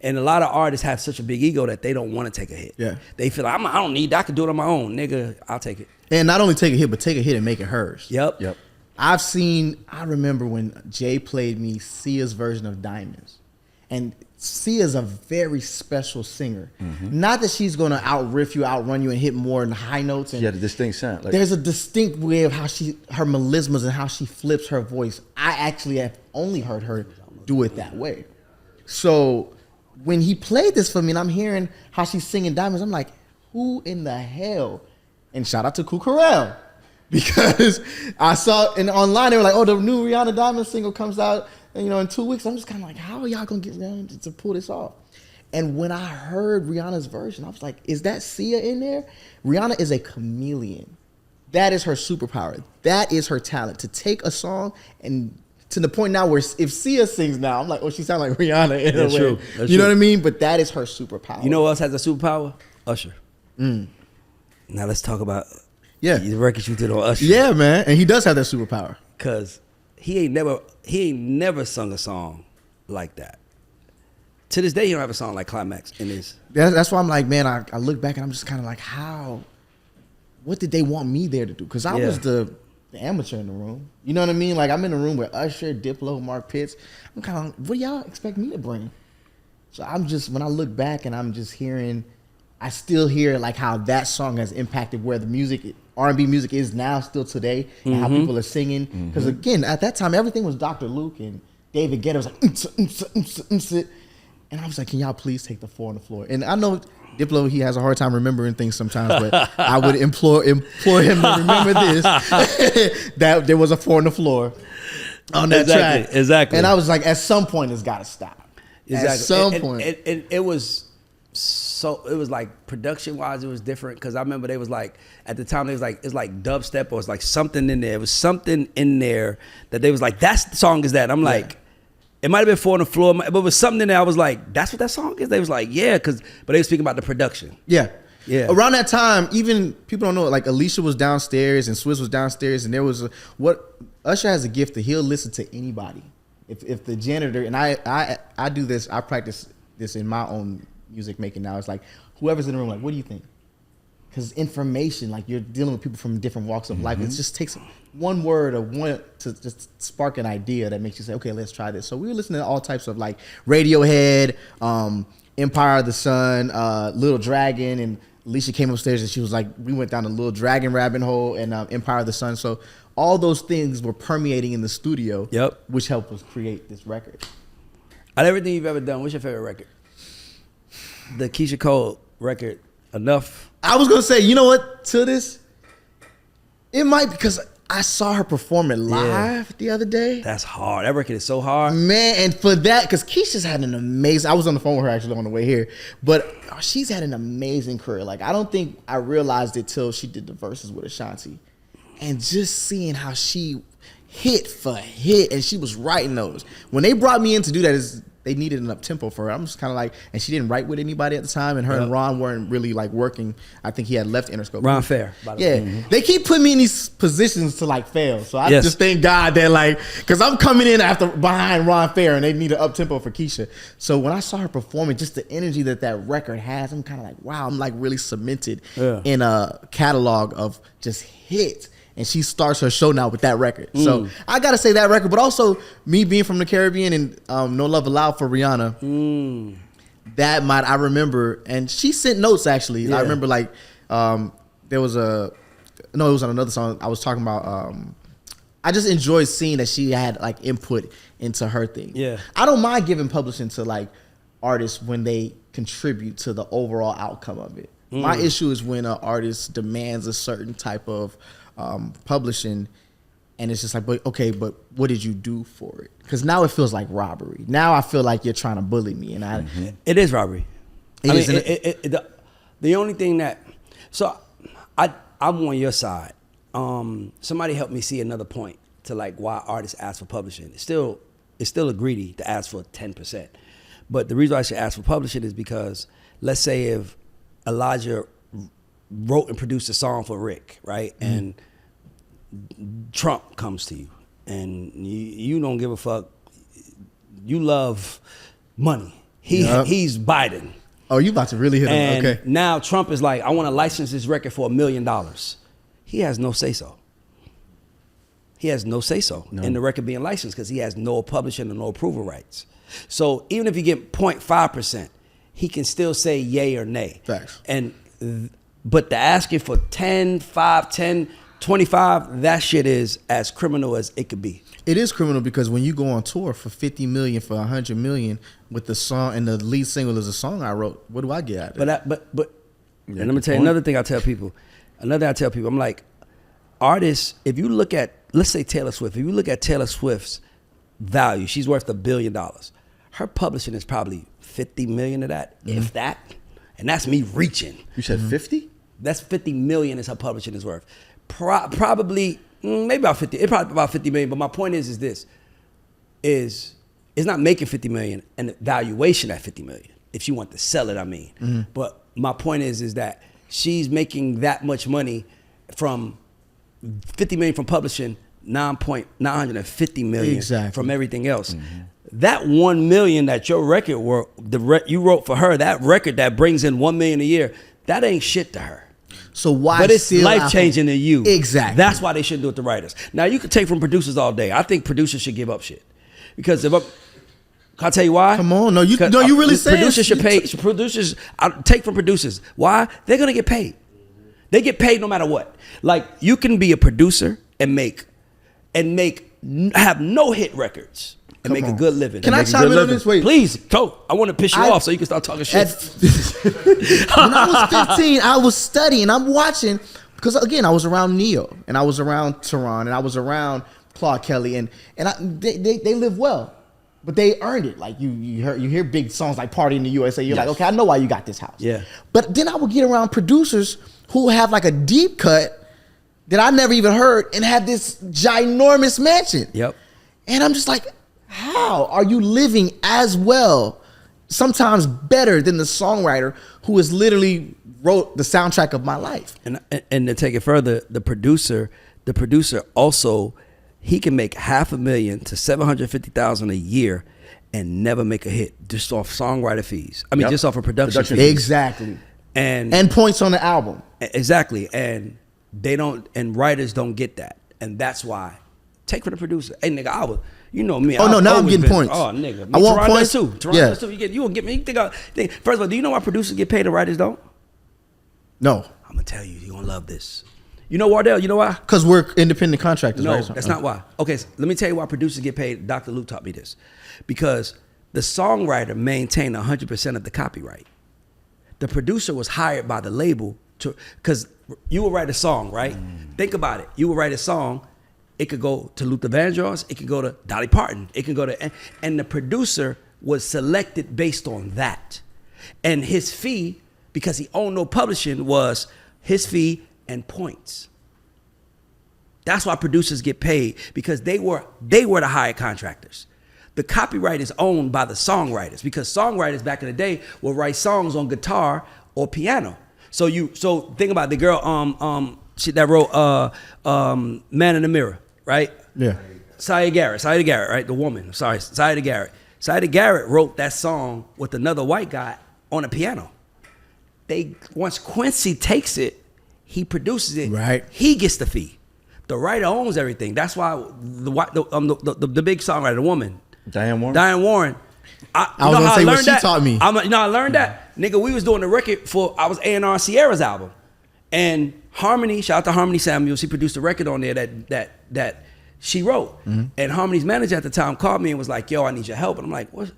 And a lot of artists have such a big ego that they don't want to take a hit. Yeah. They feel like, I don't need that. I can do it on my own. Nigga, I'll take it. And not only take a hit, but take a hit and make it hers. Yep. I remember when Jay played me Sia's version of Diamonds. And Sia's a very special singer. Not that she's gonna out-riff you, outrun you, and hit more in high notes. And She had a distinct sound. Like, there's a distinct way of how her melismas and how she flips her voice. I actually have only heard her do it that way. So when he played this for me and I'm hearing how she's singing Diamonds, I'm like, who in the hell? And shout out to Kukarel. Because I saw online, they were like, oh, the new Rihanna Diamonds single comes out, in 2 weeks. I'm just kind of like, how are y'all gonna get down to pull this off? And when I heard Rihanna's version, I was like, is that Sia in there? Rihanna is a chameleon. That is her superpower. That is her talent, to take a song and to the point now where if Sia sings now, I'm like, oh, she sounds like Rihanna in a way. True. You know what I mean? But that is her superpower. You know who else has a superpower? Usher. Now let's talk about the records you did on Usher. Yeah, man. And he does have that superpower. Cause he ain't never sung a song like that. To this day, he don't have a song like Climax in his. That's why I'm like, man, I look back and I'm just kind of like, what did they want me there to do? Because I was the amateur in the room. You know what I mean? Like, I'm in the room with Usher, Diplo, Mark Pitts. I'm kind of like, what do y'all expect me to bring? So when I look back and I'm just hearing, I still hear like how that song has impacted where the music, R&B music is now still today, and how people are singing. Because again, at that time, everything was Dr. Luke and David Guetta was like, and I was like, can y'all please take the 4 on the floor? And I know Diplo, he has a hard time remembering things sometimes, but I would implore him to remember this, that there was a 4 on the floor on that track. Exactly. And I was like, at some point, it's got to stop. Exactly. At some point. And it was like production wise, it was different. Cause I remember they was like, at the time, it's like dubstep or it's like something in there. It was something in there that they was like, that's the song is that. I'm like, it might have been 4 on the floor, but it was something in there. I was like, that's what that song is? They was like, yeah, but they were speaking about the production. Yeah. Yeah. Around that time, even people don't know it, like Alicia was downstairs and Swizz was downstairs, and there was Usher has a gift that he'll listen to anybody. If the janitor, and I do this, I practice this in my own music making now. It's like, whoever's in the room, like, what do you think? Because information, like, you're dealing with people from different walks of life. It just takes one word or one to just spark an idea that makes you say, okay, let's try this. So we were listening to all types of like Radiohead, Empire of the Sun, Little Dragon, and Alicia came upstairs and she was like, we went down the Little Dragon rabbit hole and Empire of the Sun. So all those things were permeating in the studio, which helped us create this record. Out of everything you've ever done, what's your favorite record? The Keisha Cole record, Enough. I was gonna say, you know what? To this, it might, because I saw her perform it live the other day. That's hard. That record is so hard, man. And for that, because Keisha's had an amazing. I was on the phone with her actually on the way here, but she's had an amazing career. Like, I don't think I realized it till she did the verses with Ashanti, and just seeing how she hit for hit, and she was writing those. When they brought me in to do that, they needed an up tempo for her. I'm just kind of like, and she didn't write with anybody at the time, and her and Ron weren't really like working. I think he had left Interscope. Ron Fair, by the way. They keep putting me in these positions to like fail. So I just thank God that, like, because I'm coming in behind Ron Fair, and they need an up tempo for Keisha. So when I saw her performing, just the energy that record has, I'm kind of like, wow, I'm like really cemented in a catalog of just hits. And she starts her show now with that record. So I gotta say that record, but also me being from the Caribbean and No Love Allowed for Rihanna. I remember, and she sent notes actually. I remember like it was on another song I was talking about. I just enjoyed seeing that she had like input into her thing. Yeah, I don't mind giving publishing to like artists when they contribute to the overall outcome of it. My issue is when an artist demands a certain type of publishing, and it's just like, but what did you do for it? Because now it feels like robbery. Now I feel like you're trying to bully me, and it is robbery. The only thing that, so I'm on your side. Somebody helped me see another point to like why artists ask for publishing. It's still a greedy to ask for 10%, but the reason I should ask for publishing is because let's say if Elijah wrote and produced a song for Rick, right? And Trump comes to you and you don't give a fuck. You love money. He's Biden. Oh, you about to really hit him. And okay. Now Trump is like, I want to license this record for $1 million. He has no say-so. He has no say-so in the record being licensed because he has no publishing and no approval rights. So even if you get 0.5%, he can still say yay or nay. Facts. But the asking for 10, 5, 10, 25, that shit is as criminal as it could be. It is criminal because when you go on tour for 50 million, for 100 million with the song and the lead single is a song I wrote, what do I get out of it? But and I'm gonna tell you another thing I tell people. I'm like, artists, if you look at, let's say Taylor Swift, if you look at Taylor Swift's value, she's worth $1 billion. Her publishing is probably 50 million of that, if that. And that's me reaching. You said 50? That's 50 million is her publishing is worth. Probably, maybe about 50. It's probably about 50 million. But my point is this, it's not making 50 million and the valuation at 50 million. If she want to sell it, I mean. But my point is that she's making that much money from 50 million from publishing, 950 million from everything else. That 1 million that your record you wrote for her, that record that brings in 1 million a year, that ain't shit to her. So why? But it's life changing to you. Exactly. That's why they shouldn't do it to writers. Now you can take from producers all day. I think producers should give up shit because can I tell you why? Come on, no, you really saying producers should pay. Producers take from producers. Why? They're gonna get paid. They get paid no matter what. Like you can be a producer and have no hit records and make a good living. Can I chime in on this? Wait, please. I want to piss you off so you can start talking shit. When I was 15, I was studying. I'm watching because again, I was around Neo and I was around Tehran and I was around Claude Kelly and they live well. But they earned it. Like you hear big songs like "Party in the USA." You're like, okay, I know why you got this house. Yeah. But then I would get around producers who have like a deep cut that I never even heard and have this ginormous mansion. Yep. And I'm just like, how are you living as well, sometimes better than the songwriter who has literally wrote the soundtrack of my life? And to take it further, the producer also. He can make $500,000 to $750,000 a year and never make a hit just off songwriter fees. I mean, just off of production fees. Exactly. And points on the album. Exactly. And writers don't get that. And that's why. Take for the producer. Hey, nigga, you know me. Oh, no, now I'm getting points. Oh, nigga. I want points too. Toronto too. You won't get me. First of all, do you know why producers get paid and writers don't? No. I'm going to tell you. You're going to love this. You know, Wardell, you know why? Because we're independent contractors. No, right? that's not why. Okay, so let me tell you why producers get paid. Dr. Luke taught me this. Because the songwriter maintained 100% of the copyright. The producer was hired by the label because you will write a song, right? Think about it. You will write a song. It could go to Luther Vandross. It could go to Dolly Parton. It can go to... And the producer was selected based on that. And his fee, because he owned no publishing, was his fee and points. That's why producers get paid, because they were the hired contractors. The copyright is owned by the songwriters, because songwriters back in the day would write songs on guitar or piano. So think about the girl that wrote Man in the Mirror, right? Yeah. Saida Garrett, right? The woman. Sorry, Saida Garrett. Saida Garrett wrote that song with another white guy on a piano. Once Quincy takes it, he produces it. Right. He gets the fee. The writer owns everything. That's why the big songwriter, the woman, Diane Warren. I was gonna say what she taught me. I learned that. Nigga, we was doing the record I was A&R Sierra's album, and Harmony. Shout out to Harmony Samuels. He produced a record on there that she wrote. And Harmony's manager at the time called me and was like, "Yo, I need your help." And I'm like, "What?"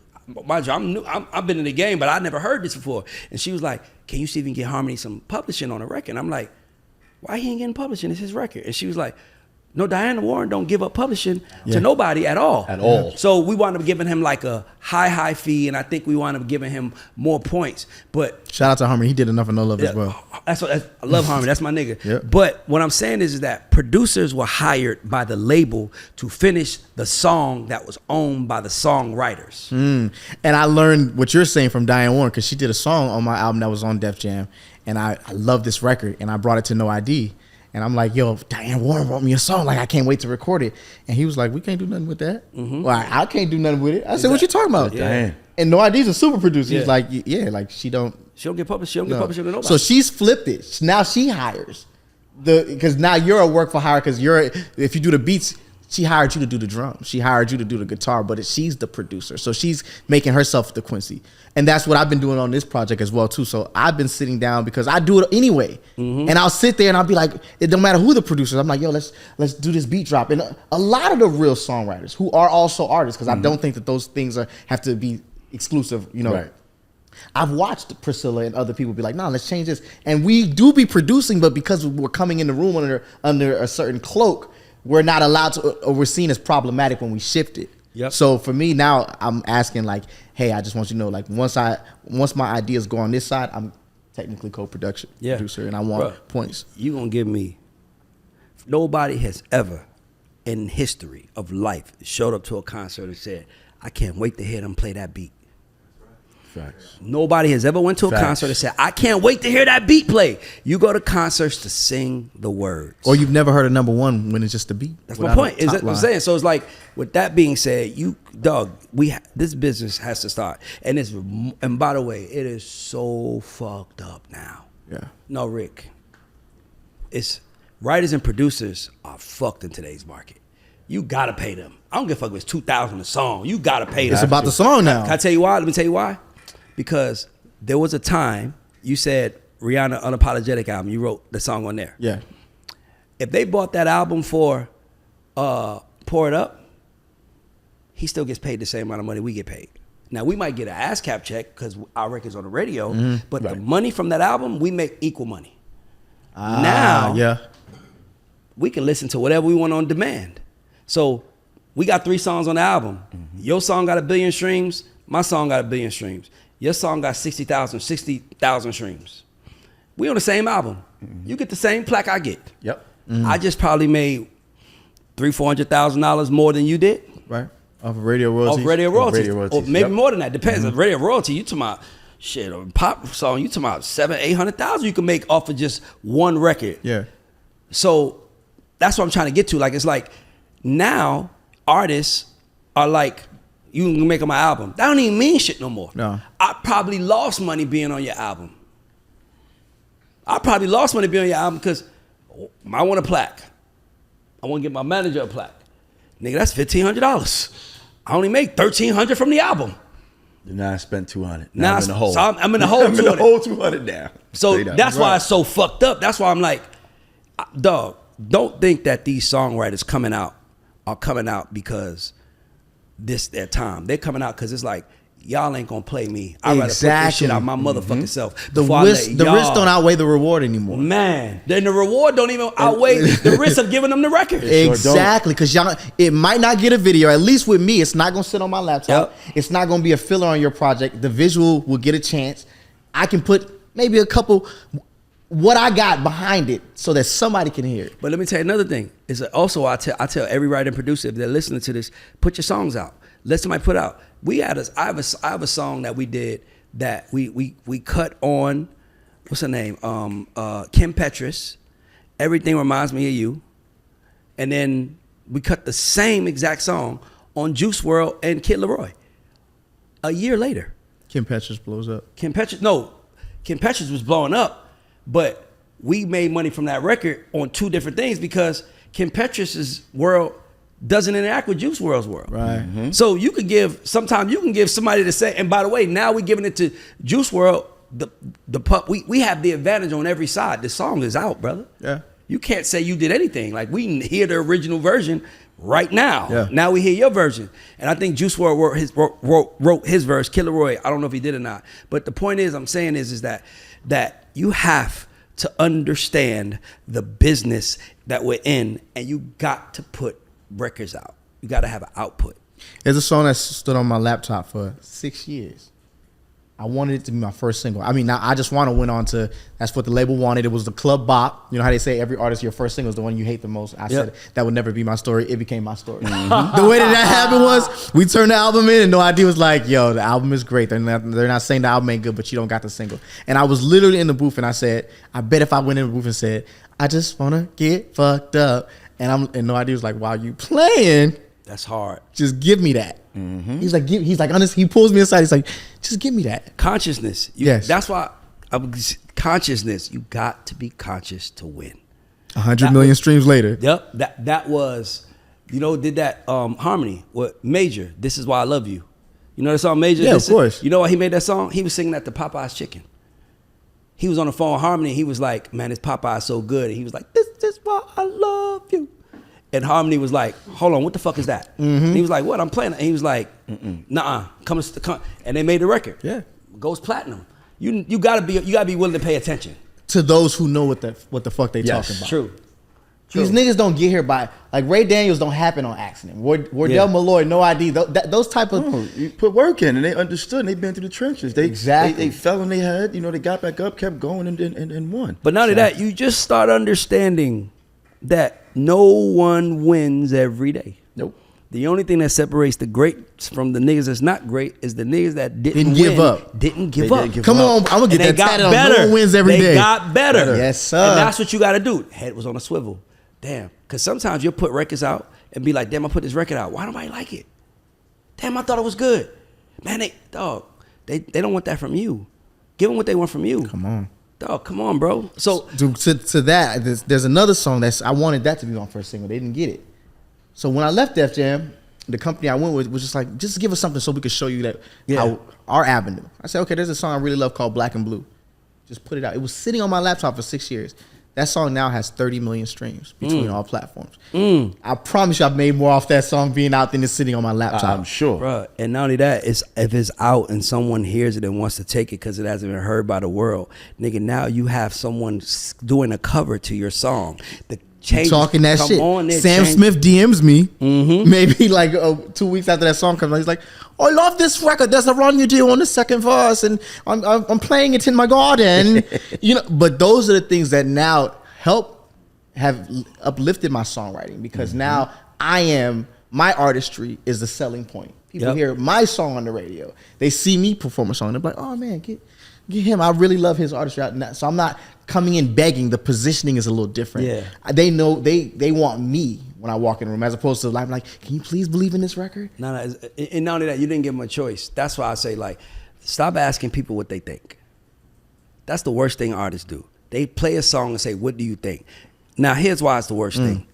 Mind you, I'm new. I've been in the game, but I never heard this before. And she was like, "Can you see if you can get Harmony some publishing on a record?" And I'm like, "Why he ain't getting publishing? It's his record." And she was like, "No, Diana Warren don't give up publishing to nobody at all." At all. So we wound up giving him like a high fee, and I think we wound up giving him more points. But shout out to Harmony. He did Enough and No Love as well. I love Harmony. That's my nigga. Yep. But what I'm saying is that producers were hired by the label to finish the song that was owned by the songwriters. And I learned what you're saying from Diane Warren, because she did a song on my album that was on Def Jam, and I love this record, and I brought it to No ID. And I'm like, yo, Diane Warren wrote me a song. Like, I can't wait to record it. And he was like, we can't do nothing with that. Well, I can't do nothing with it. I said, what you talking about? Damn. And No ID's a super producer. He's like, yeah, like she don't get published. She don't get published to nobody. So she's flipped it. Now she hires because now you're a work for hire, because if you do the beats, she hired you to do the drums. She hired you to do the guitar, but she's the producer. So she's making herself the Quincy. And that's what I've been doing on this project as well, too. So I've been sitting down because I do it anyway. And I'll sit there and I'll be like, it don't matter who the producer is. I'm like, yo, let's do this beat drop. And a lot of the real songwriters who are also artists, because I don't think that those things have to be exclusive, you know. Right. I've watched Priscilla and other people be like, nah, let's change this. And we do be producing, but because we're coming in the room under a certain cloak, we're not allowed to, or we're seen as problematic when we shift it. Yep. So for me now, I'm asking like, hey, I just want you to know, like once my ideas go on this side, I'm technically co-producer, producer, and I want points. You gonna give me? Nobody has ever, in history of life, showed up to a concert and said, "I can't wait to hear them play that beat." Facts. Nobody has ever went to a concert and said, "I can't wait to hear that beat play." You go to concerts to sing the words. Or you've never heard a number one when it's just a beat. That's my point. Is that what I'm saying? So it's like, with that being said, this business has to start. And by the way, it is so fucked up now. Yeah. No, Rick. It's writers and producers are fucked in today's market. You gotta pay them. I don't give a fuck if it's $2,000 a song. You gotta pay them. It's about the song now. Can I tell you why? Let me tell you why. Because there was a time you said Rihanna Unapologetic album. You wrote the song on there. Yeah. If they bought that album for Pour It Up, he still gets paid the same amount of money we get paid. Now we might get an ASCAP check because our record's on the radio, but the money from that album, we make equal money. Now, we can listen to whatever we want on demand. So we got 3 songs on the album. Your song got 1 billion streams. My song got 1 billion streams. Your song got 60,000 streams. We on the same album. You get the same plaque I get. Yep. I just probably made $300,000-$400,000 more than you did. Right. Off of radio royalties. Off radio royalties. Or maybe Yep. more than that. Depends. On radio royalty, you talking about shit. A pop song, you talking about $700,000-$800,000 you can make off of just one record. Yeah. So that's what I'm trying to get to. Like, it's like now artists are like, you can make on my album. That don't even mean shit no more. No. I probably lost money being on your album. I probably lost money being on your album because I want a plaque. I want to get my manager a plaque. Nigga, that's $1,500. I only make $1,300 from the album. Now I spent $200. Now I'm in the hole. So I'm in the hole. I'm in the hole $200 now. So that's why it's so fucked up. That's why I'm like, dog, don't think that these songwriters are coming out because this their time. They're coming out because it's like, y'all ain't gonna play me. I'd rather put this shit out my motherfucking self. The risk don't outweigh the reward anymore. Man, then the reward don't even outweigh the risk of giving them the record. Exactly, because y'all, it might not get a video. At least with me, it's not gonna sit on my laptop. Yep. It's not gonna be a filler on your project. The visual will get a chance. I can put maybe a couple what I got behind it so that somebody can hear it. But let me tell you another thing. Is also I tell every writer and producer, if they're listening to this, put your songs out. Let somebody put out. I have a song that we did that we cut on, what's her name? Kim Petras. Everything Reminds Me of You. And then we cut the same exact song on Juice WRLD and Kid Laroi. A year later. Kim Petras blows up. Kim Petras was blowing up. But we made money from that record on 2 different things because Kim Petras' world doesn't interact with Juice WRLD's world. Right. So sometimes you can give somebody to say, and by the way, now we're giving it to Juice WRLD, the pup. We have the advantage on every side. The song is out, brother. Yeah. You can't say you did anything. Like, we hear the original version right now. Yeah. Now we hear your version. And I think Juice WRLD wrote his verse. Kid Laroi, I don't know if he did or not. But the point is, I'm saying is that you have to understand the business that we're in, and you got to put records out. You got to have an output. There's a song that stood on my laptop for 6 years. I wanted it to be my first single. I mean, now I Just Wanna went on to, that's what the label wanted. It was the club bop. You know how they say every artist, your first single is the one you hate the most. I said that would never be my story. It became my story. The way that happened was we turned the album in and No ID was like, yo, the album is great. They're not saying the album ain't good, but you don't got the single. And I was literally in the booth and I said, I bet if I went in the booth and said, I just wanna get fucked up. And No ID was like, wow, you playing? That's hard. Just give me that. He's like, honest. He pulls me aside. He's like, just give me that consciousness. Yes, that's why consciousness. You got to be conscious to win. 100 million streams later. Yep. That was You know, did that harmony with Major. This is why I love you. You know that song, Major? Yeah, of course. You know why he made that song? He was singing that to Popeye's Chicken. He was on the phone with Harmony. He was like, man, this Popeye is so good. And he was like, this is why I love you. And Harmony was like, hold on, what the fuck is that? And he was like, what? I'm playing it. And he was like, nah, come. And they made the record. Yeah. Goes platinum. You gotta be willing to pay attention. To those who know what the fuck they talking about. True. These niggas don't get here by, like, Ray Daniels don't happen on accident. Wardell Malloy, No ID, those type of... No, you put work in, and they understood, and they've been through the trenches. They fell on their head, you know, they got back up, kept going, and won. But not only that, you just start understanding that no one wins every day. Nope. The only thing that separates the greats from the niggas that's not great is the niggas that didn't give up. Didn't give up. Come on, I'm gonna get that tatted on. No one wins every day. They got better. Yes, sir. And that's what you got to do. Head was on a swivel. Damn. Because sometimes you'll put records out and be like, damn, I put this record out. Why nobody like it? Damn, I thought it was good. Man, they don't want that from you. Give them what they want from you. Come on. Dog, come on, bro. So to that, there's another song I wanted that to be my first single. They didn't get it. So when I left Def Jam, the company I went with was just like, just give us something so we could show you that how our avenue. I said, okay, there's a song I really love called Black and Blue. Just put it out. It was sitting on my laptop for 6 years. That song now has 30 million streams between all platforms. I promise you I've made more off that song being out than it's sitting on my laptop. I'm sure. Bruh, and not only that, if it's out and someone hears it and wants to take it because it hasn't been heard by the world, nigga, now you have someone doing a cover to your song. The change talking that shit. Sam change. Smith DMs me maybe like 2 weeks after that song comes out. He's like, oh, I love this record. There's a run you do on the second verse, and I'm playing it in my garden. You know, but those are the things that now have uplifted my songwriting, because now my artistry is the selling point. People hear my song on the radio. They see me perform a song. They're like, oh man, get him. I really love his artistry. So I'm not coming in begging. The positioning is a little different. Yeah. They know they want me when I walk in the room, as opposed to like, can you please believe in this record? No, and not only that, you didn't give them a choice. That's why I say, like, stop asking people what they think. That's the worst thing artists do. They play a song and say, what do you think? Now, here's why it's the worst thing.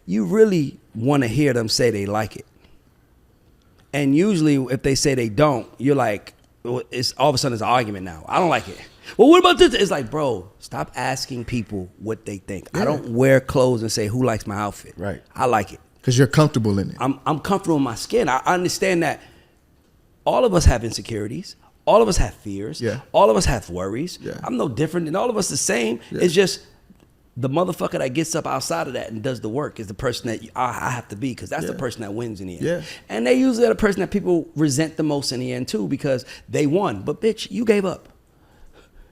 You really want to hear them say they like it. And usually if they say they don't, you're like, it's all of a sudden it's an argument now. I don't like it. Well, what about this? It's like, bro, stop asking people what they think. I don't wear clothes and say, who likes my outfit? Right. I like it. Because you're comfortable in it. I'm comfortable in my skin. I understand that all of us have insecurities. All of us have fears. Yeah. All of us have worries. Yeah. I'm no different, and all of us the same. Yeah. It's just the motherfucker that gets up outside of that and does the work is the person that I have to be, because that's the person that wins in the end. Yeah. And they usually are the person that people resent the most in the end too, because they won. But bitch, you gave up.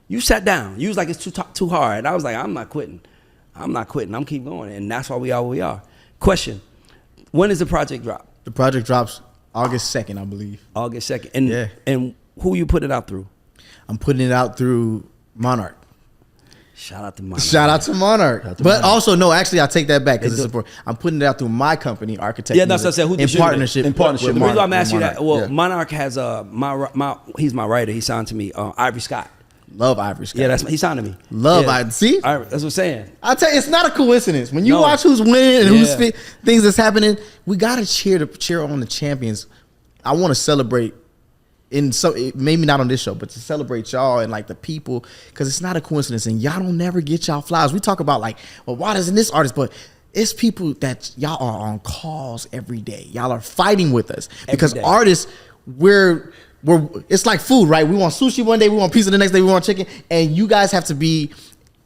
You sat down. You was like, it's too hard. And I was like, I'm not quitting. I'm keep going. And that's why we are where we are. Question, when does the project drop? The project drops August 2nd, I believe. August 2nd. And who you put it out through? I'm putting it out through Monarch. Shout out to Monarch. But also, no, actually, I'll take that back, because I'm putting it out through my company, Architect. Yeah, that's what I said. Who in partnership. In partnership. The reason why I'm asking you that, Monarch has he's my writer. He signed to me. Ivory Scott. Love Ivory Scott. Yeah, he signed to me. See? That's what I'm saying. I tell you, it's not a coincidence. When you watch who's winning and who's things that's happening, we gotta cheer on the champions. I want to celebrate. Maybe not on this show, but to celebrate y'all and like the people, because it's not a coincidence, and y'all don't never get y'all flowers. We talk about like, well, why doesn't this artist? But it's people that y'all are on calls every day. Y'all are fighting with us, because artists, we're it's like food, right? We want sushi one day, we want pizza the next day, we want chicken, and you guys have to be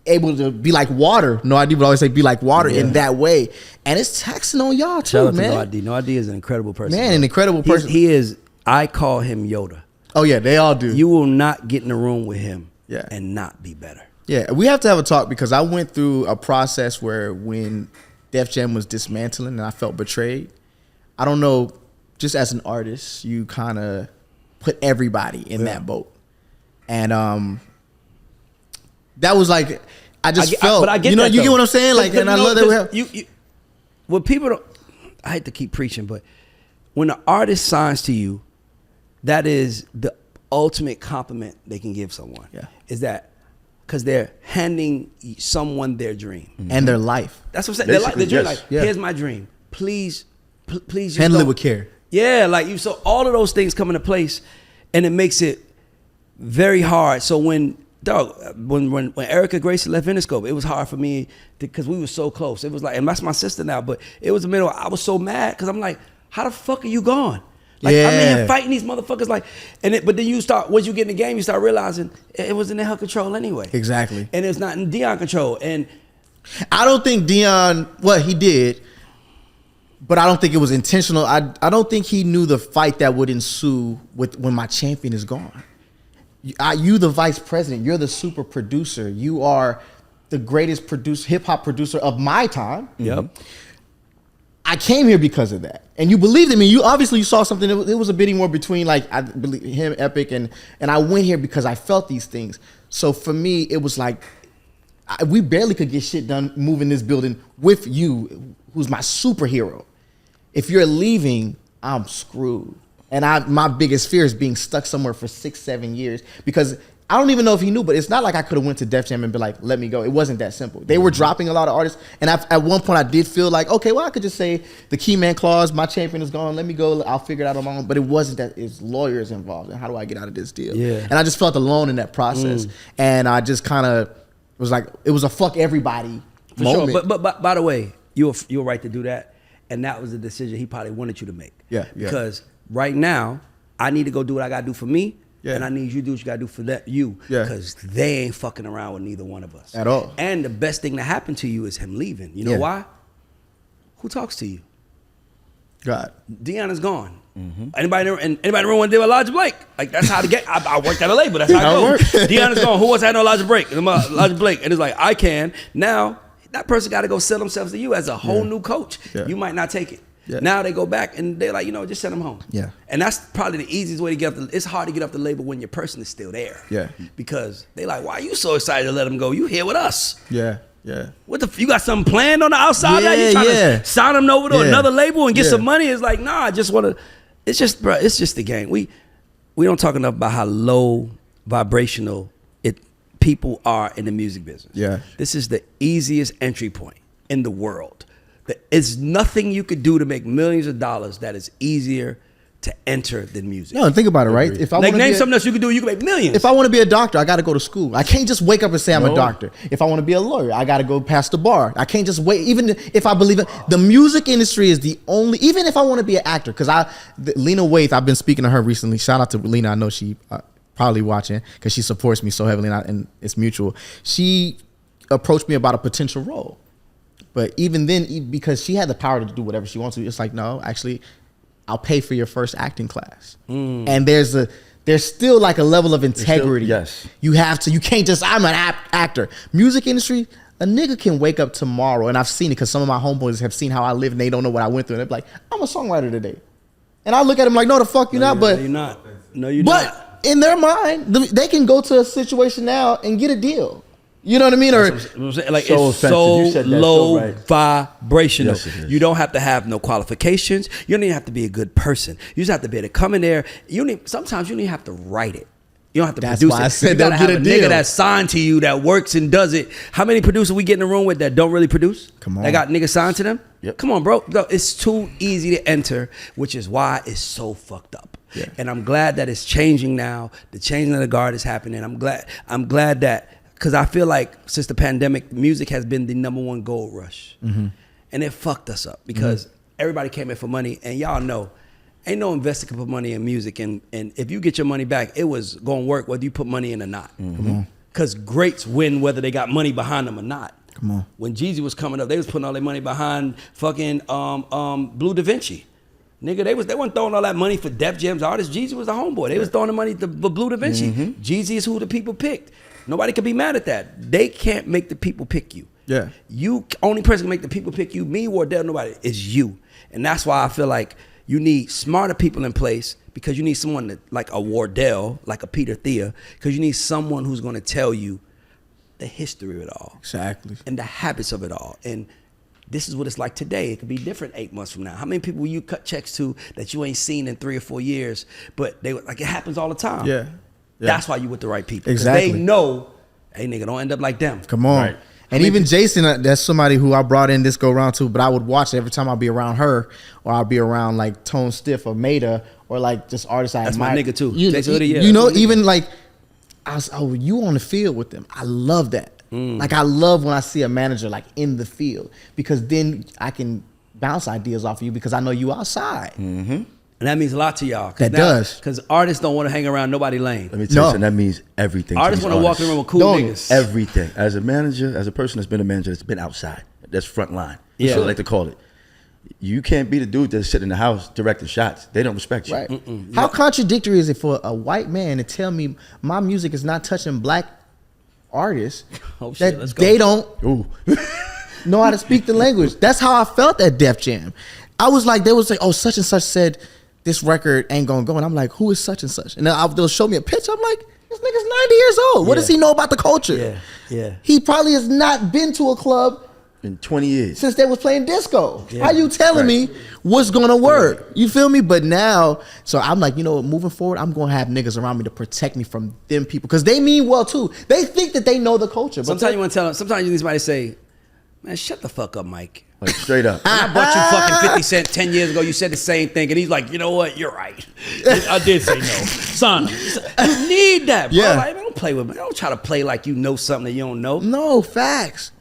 able to be like water. No ID would always say be like water in that way, and it's taxing on y'all too, Shout out man. To No ID. No ID is an incredible person. Man, an incredible person. He is. I call him Yoda. Oh yeah, they all do. You will not get in a room with him and not be better. Yeah, we have to have a talk, because I went through a process where when Def Jam was dismantling and I felt betrayed. I don't know, just as an artist, you kind of put everybody in that boat. And that was like, I felt, but I get you know, that, you get what I'm saying? Like, and I love that we have. When people don't, I hate to keep preaching, but when an artist signs to you, that is the ultimate compliment they can give someone. Yeah. Is that because they're handing someone their dream. And their life. That's what I'm saying. Their dream. Like, here's my dream. Please please just Handle it don't- with care. Yeah, like you. So all of those things come into place, and it makes it very hard. So when Erica Gracie left Interscope, it was hard for me because we were so close. It was like, and that's my sister now, but it was the middle. I was so mad because I'm like, how the fuck are you gone? Like I'm in here fighting these motherfuckers. Like, but then you start, once you get in the game, you start realizing it wasn't in her control anyway. Exactly. And it's not in Dion's control. And I don't think Dion, he did, but I don't think it was intentional. I don't think he knew the fight that would ensue when my champion is gone. You the vice president, you're the super producer, you are the greatest hip hop producer of my time. Yep. I came here because of that, and you believed in me. You obviously saw something. It was a bidding war between like I believe him, Epic, and I went here because I felt these things. So for me, it was like we barely could get shit done moving this building with you, who's my superhero. If you're leaving, I'm screwed. And my biggest fear is being stuck somewhere for 6-7 years, because I don't even know if he knew, but it's not like I could have went to Def Jam and been like, let me go. It wasn't that simple. They were dropping a lot of artists, and at one point I did feel like, okay, well, I could just say the key man clause, my champion is gone, let me go, I'll figure it out on my own. But it wasn't that. It's lawyers involved, and how do I get out of this deal? Yeah. And I just felt alone in that process, and I just kind of was like, it was a fuck everybody for moment. sure. But by the way, you were right to do that, and that was the decision he probably wanted you to make. Yeah. Because right now, I need to go do what I gotta do for me. Yeah. And I need you to do what you gotta do for you. Yeah. Because they ain't fucking around with neither one of us. At all. And the best thing that happened to you is him leaving. You know Yeah. why? Who talks to you? God. Dion is gone. Anybody in the room want to deal with Elijah Blake? Like, that's how to get. I worked at a label. That's how it goes. Dion is gone. Who wants to have no Elijah Blake? Elijah Blake. And it's like, I can. Now, that person got to go sell themselves to you as a whole new coach. Yeah. You might not take it. Yeah. Now they go back and they're like, just send them home. Yeah. And that's probably the easiest way to get up. It's hard to get off the label when your person is still there. Yeah. Because they like, why are you so excited to let them go? You here with us. Yeah. Yeah. What you got something planned on the outside? Yeah, You trying yeah. to sign them over to Yeah. another label and get Yeah. some money? It's like, nah, I just want to. It's just, bro. It's just the game. We don't talk enough about how low vibrational people are in the music business. Yeah. This is the easiest entry point in the world. It's nothing you could do to make millions of dollars that is easier to enter than music. No, and think about it, right? If I Like, wanna name be something else you could do, you could make millions. If I want to be a doctor, I got to go to school. I can't just wake up and say I'm a doctor. If I want to be a lawyer, I got to go past the bar. I can't just wait. Even if I believe it, the music industry is the only. Even if I want to be an actor, because Lena Waithe, I've been speaking to her recently. Shout out to Lena. I know she probably watching because she supports me so heavily, and it's mutual. She approached me about a potential role, but even then, because she had the power to do whatever she wants to, it's like, no, actually, I'll pay for your first acting class. And there's still like a level of integrity. Yes. You have to, you can't just, I'm an actor. Music industry, a nigga can wake up tomorrow, and I've seen it because some of my homeboys have seen how I live and they don't know what I went through. And they're like, I'm a songwriter today. And I look at them like, no, the fuck you're not. But no, you're not. No, you're not. But in their mind, they can go to a situation now and get a deal. You know what I mean? Or Like, So it's offensive. so You said that so low right. vibrational. Yes, it is. You don't have to have no qualifications. You don't even have to be a good person. You just have to be able to come in there. Sometimes you don't even have to write it. You don't have to That's produce why it. I said you gotta don't have get a a nigga deal. that's signed to you that works and does it. How many producers we get in the room with that don't really produce? Come on. They got niggas signed to them? Yep. Come on, bro. No, it's too easy to enter, which is why it's so fucked up. Yeah. And I'm glad that it's changing now. The changing of the guard is happening. I'm glad that, because I feel like since the pandemic, music has been the #1 gold rush. And it fucked us up because everybody came in for money, and y'all know, ain't no investor can put money in music, and if you get your money back, it was going to work whether you put money in or not. Because greats win whether they got money behind them or not. Come on. When Jeezy was coming up, they was putting all their money behind fucking Blue Da Vinci. Nigga, they weren't throwing all that money for Def Jam's artists. Jeezy was the homeboy. They was throwing the money for Blue Da Vinci. Jeezy is who the people picked. Nobody can be mad at that. They can't make the people pick you. Yeah. You only person can make the people pick you. Me, Wardell, nobody. Is you. And that's why I feel like you need smarter people in place, because you need someone that, like a Wardell, like a Peter Thea, because you need someone who's going to tell you the history of it all. Exactly. And the habits of it all. And this is what it's like today. It could be different 8 months from now. How many people will you cut checks to that you ain't seen in 3 or 4 years, but they like, it happens all the time. Yeah. That's why you with the right people. 'Cause Exactly. they know, hey nigga, don't end up like them. Come on. Right. And even Jason, that's somebody who I brought in this go round too. But I would watch every time I'll be around her, or I'll be around like Tone Stiff or Maida, or like just artists I That's admire. my nigga too. You know, even like you on the field with them. I love that. Like I love when I see a manager like in the field, because then I can bounce ideas off of you because I know you outside. And that means a lot to y'all. That does. Because artists don't want to hang around nobody lane. Let me tell you something, that means everything. Artists want to walk around with cool niggas. Everything. As a manager, as a person that's been a manager that's been outside, that's front line. Yeah. So I like to call it. You can't be the dude that's sitting in the house directing shots. They don't respect you. Right. How contradictory is it for a white man to tell me my music is not touching black artists that they don't know how to speak the language? That's how I felt at Def Jam. I was like, they would say, oh, such and such said this record ain't gonna go. And I'm like, who is such and such? And then they'll show me a picture. I'm like, this nigga's 90 years old. What does he know about the culture? Yeah. He probably has not been to a club in 20 years since they was playing disco. How you telling me what's gonna work? You feel me? But now, so I'm like, you know what, moving forward, I'm gonna have niggas around me to protect me from them people, because they mean well too. They think that they know the culture. But sometimes you want to tell them, sometimes you need somebody to say, man, shut the fuck up, Mike. Like straight up. I bought you fucking 50 Cent 10 years ago. You said the same thing. And he's like, you know what? You're right. I did say no. Son, you need that, bro. Yeah. Like, don't play with me. Don't try to play like you know something that you don't know. No, facts.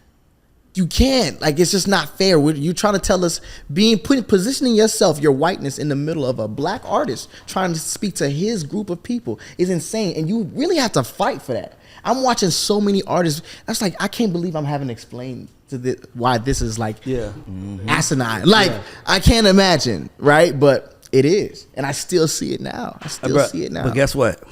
You can't. Like, it's just not fair. You're trying to tell us positioning yourself, your whiteness, in the middle of a black artist trying to speak to his group of people is insane. And you really have to fight for that. I'm watching so many artists. That's like, I can't believe I'm having to explain to why this is like asinine. Like, I can't imagine, right? But it is. And I still see it now. But guess what?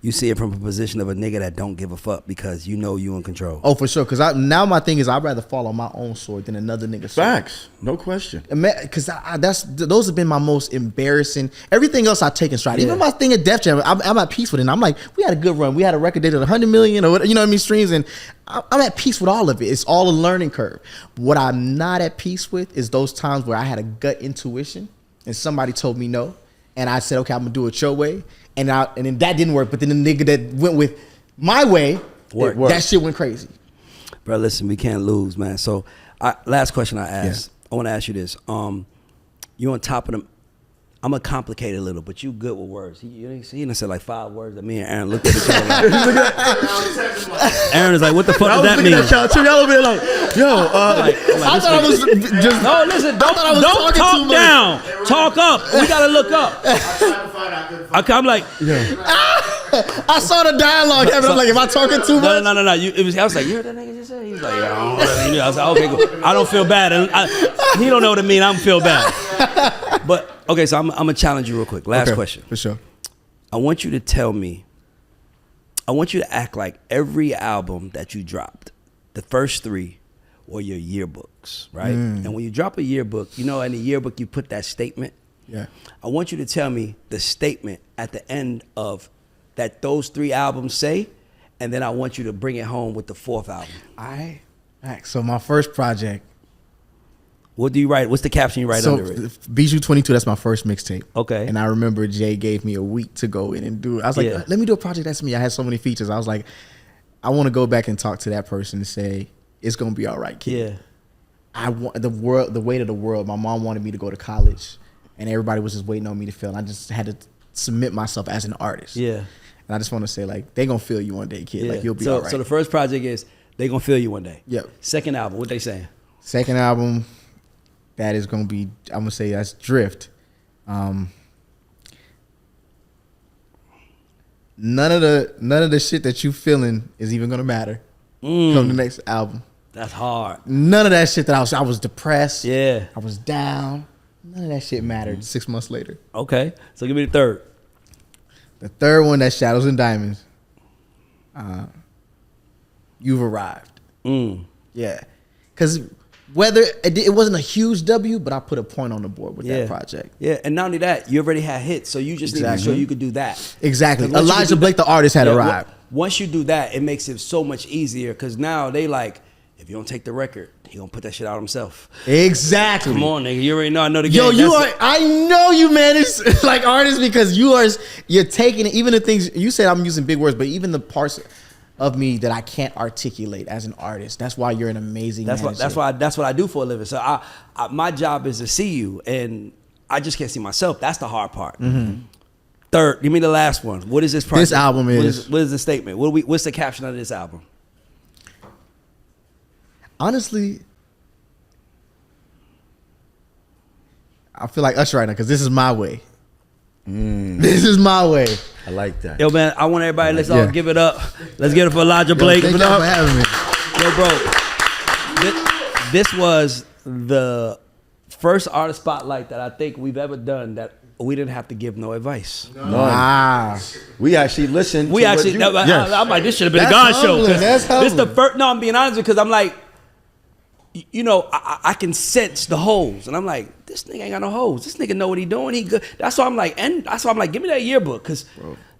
You see it from a position of a nigga that don't give a fuck because you know you in control. Oh, for sure. Because now my thing is I'd rather fall on my own sword than another nigga's sword. Facts. No question. Because those have been my most embarrassing. Everything else I take in stride. Even my thing at Def Jam, I'm at peace with it. And I'm like, we had a good run. We had a record that did 100 million or you know what I mean, streams. And I'm at peace with all of it. It's all a learning curve. What I'm not at peace with is those times where I had a gut intuition and somebody told me no. And I said, okay, I'm going to do it your way. And then that didn't work. But then the nigga that went with my way, that shit went crazy. Bro, listen, we can't lose, man. So, last question I asked. I want to ask you this. You on top of them. I'm going to complicate it a little, but you good with words. He done said like 5 words that me and Aaron looked at each other like. Aaron is like, what the fuck does that mean? Y'all over there like, yo. I thought I was just... No, listen, don't talk down. Talk up. We got to look up. I'm like... I saw the dialogue. I'm like, am I talking too much? No. I was like, you heard that nigga just say? He was like, yeah, I don't really know. I was like, okay, cool. I don't feel bad. He don't know what I mean. I don't feel bad. But, okay, so I'm going to challenge you real quick. Last question. For sure. I want you to tell me, I want you to act like every album that you dropped, the first 3 were your yearbooks, right? And when you drop a yearbook, you know, in the yearbook, you put that statement. Yeah. I want you to tell me the statement at the end of that those 3 albums say, and then I want you to bring it home with the 4th album. All right. So my first project. What do you write? What's the caption you write under it? Bijou 22, that's my first mixtape. Okay. And I remember Jay gave me a week to go in and do it. I was like, let me do a project that's me. I had so many features. I was like, I want to go back and talk to that person and say, it's going to be all right, kid. Yeah. I want the weight of the world. My mom wanted me to go to college, and everybody was just waiting on me to fail. I just had to submit myself as an artist. Yeah. And I just want to say, like, they going to feel you one day, kid. Yeah. Like, you'll be all right. So the first project is they going to feel you one day. Yep. Second album, what they saying? Second album, that is going to be, I'm going to say that's Drift. None of the shit that you feeling is even going to matter. Come the next album. That's hard. None of that shit that I was depressed. Yeah. I was down. None of that shit mattered 6 months later. Okay. So give me the third. The third one, that's Shadows and Diamonds. You've Arrived. Yeah. Because whether it wasn't a huge W, but I put a point on the board with that project. Yeah, and not only that, you already had hits, so you just need to show you could do that. Exactly. Elijah Blake, the artist, had arrived. Once you do that, it makes it so much easier because now they like, if you don't take the record, he gonna put that shit out himself. Exactly. Come on, nigga. You already know I know the game. Yo, I know you manage like artists because you're taking it, even the things you said I'm using big words, but even the parts of me that I can't articulate as an artist. That's why you're an amazing manager. That's what I do for a living. So my job is to see you, and I just can't see myself. That's the hard part. Mm-hmm. Third, give me the last one. What is this project? This album is what is the statement? What's the caption of this album? Honestly, I feel like Usher right now because this is my way. This is my way. I like that. Yo, man, I want everybody, let's all give it up. Let's give it for Elijah Blake. Thank y'all for having me. Yo, bro, this was the first artist spotlight that I think we've ever done that we didn't have to give no advice. Wow. We actually listened. I'm like, this should have been That's a God show. humbling. That's This the humbling. first. No, I'm being honest because I'm like, you know, I can sense the holes, and I'm like, this nigga ain't got no holes. This nigga know what he doing. He good. That's why I'm like, give me that yearbook because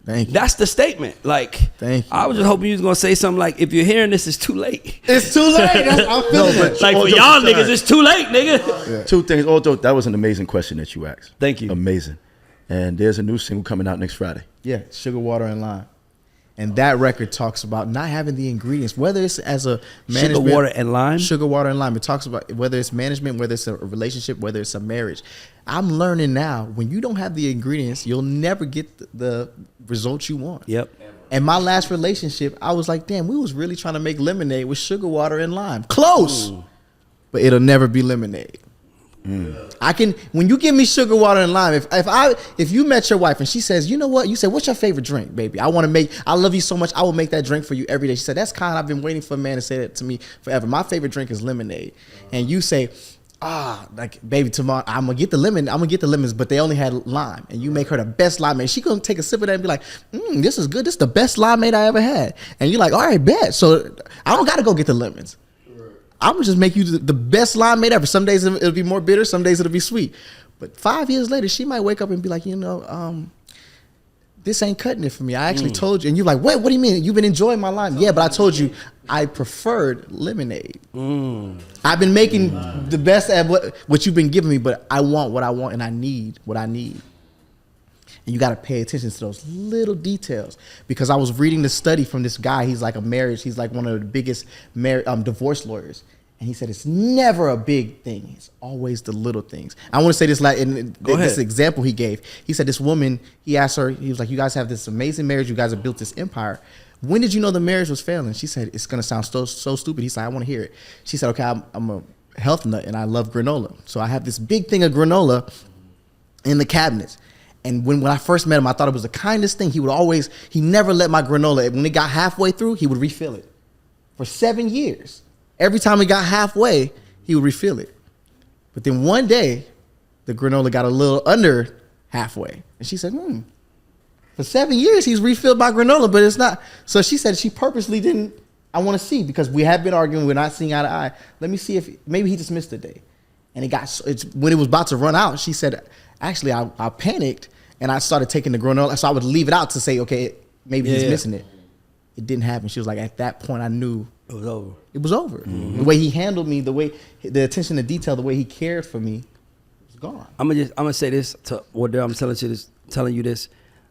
Thank you. that's the statement. Like, Thank you. I was just hoping you was gonna say something like, if you're hearing this, it's too late. It's too late. I'm feeling it. Like for y'all niggas, it's too late, nigga. Two things. Although that was an amazing question that you asked. Thank you. Amazing. And there's a new single coming out next Friday. Yeah, Sugar, Water, and Lime. And that record talks about not having the ingredients, whether it's as a management. Sugar, water, and lime. Sugar, water, and lime. It talks about whether it's management, whether it's a relationship, whether it's a marriage. I'm learning now, when you don't have the ingredients, you'll never get the results you want. Yep. And my last relationship, I was like, damn, we was really trying to make lemonade with sugar, water, and lime. Close. But it'll never be lemonade. I can, when you give me sugar, water, and lime, if you met your wife and she says, you know what, you say, what's your favorite drink, baby? I love you so much, I will make that drink for you every day. She said, that's kind, I've been waiting for a man to say that to me forever. My favorite drink is lemonade. And you say, like, baby, tomorrow I'm gonna get the lemons, but they only had lime. And you make her the best limeade. She gonna take a sip of that and be like, this is good. This is the best limeade I ever had. And you're like, all right, bet. So I don't gotta go get the lemons. I'm gonna just make you the best limeade ever. Some days it'll be more bitter, some days it'll be sweet. But 5 years later, she might wake up and be like, this ain't cutting it for me. I actually told you. And you're like, what do you mean? You've been enjoying my lime. Yeah, but I told you I preferred lemonade. I've been making the best at what you've been giving me, but I want what I want and I need what I need. And you got to pay attention to those little details. Because I was reading the study from this guy. He's like he's like one of the biggest divorce lawyers. And he said, it's never a big thing. It's always the little things. I want to say this, like, in this example he gave. He said this woman, he asked her, he was like, you guys have this amazing marriage. You guys have built this empire. When did you know the marriage was failing? She said, it's going to sound so stupid. He said, I want to hear it. She said, okay, I'm a health nut and I love granola. So I have this big thing of granola in the cabinets. And when I first met him, I thought it was the kindest thing. He never let my granola, when it got halfway through, he would refill it. For 7 years. Every time it got halfway, he would refill it. But then one day, the granola got a little under halfway. And she said, for 7 years, he's refilled my granola, but it's not. So she said she purposely didn't, I want to see, because we have been arguing, we're not seeing eye to eye. Let me see if, maybe he just missed a day. And when it was about to run out, she said, actually, I panicked and I started taking the granola. So I would leave it out to say, okay, maybe he's missing it. It didn't happen. She was like, at that point, I knew it was over. It was over. The way he handled me, the attention to detail, the way he cared for me, was gone. I'm gonna say this to Wardell. I'm telling you this.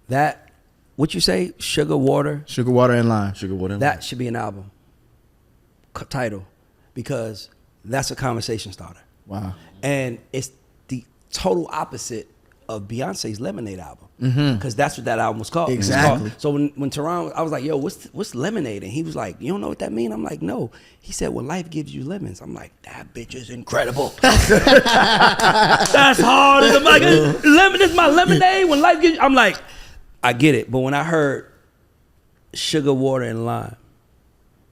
That what you say, sugar, water, and lime. Sugar, water, and that should be an album title, because that's a conversation starter. Wow. And it's the total opposite of Beyonce's Lemonade album, because that's what that album was called. Exactly. So when Teron, I was like, yo, what's lemonade? And he was like, you don't know what that mean? I'm like, no. He said, when life gives you lemons. I'm like, that bitch is incredible. That's hard. I'm like, lemon is my lemonade. When life gives you, I'm like, I get it. But when I heard sugar, water, and lime,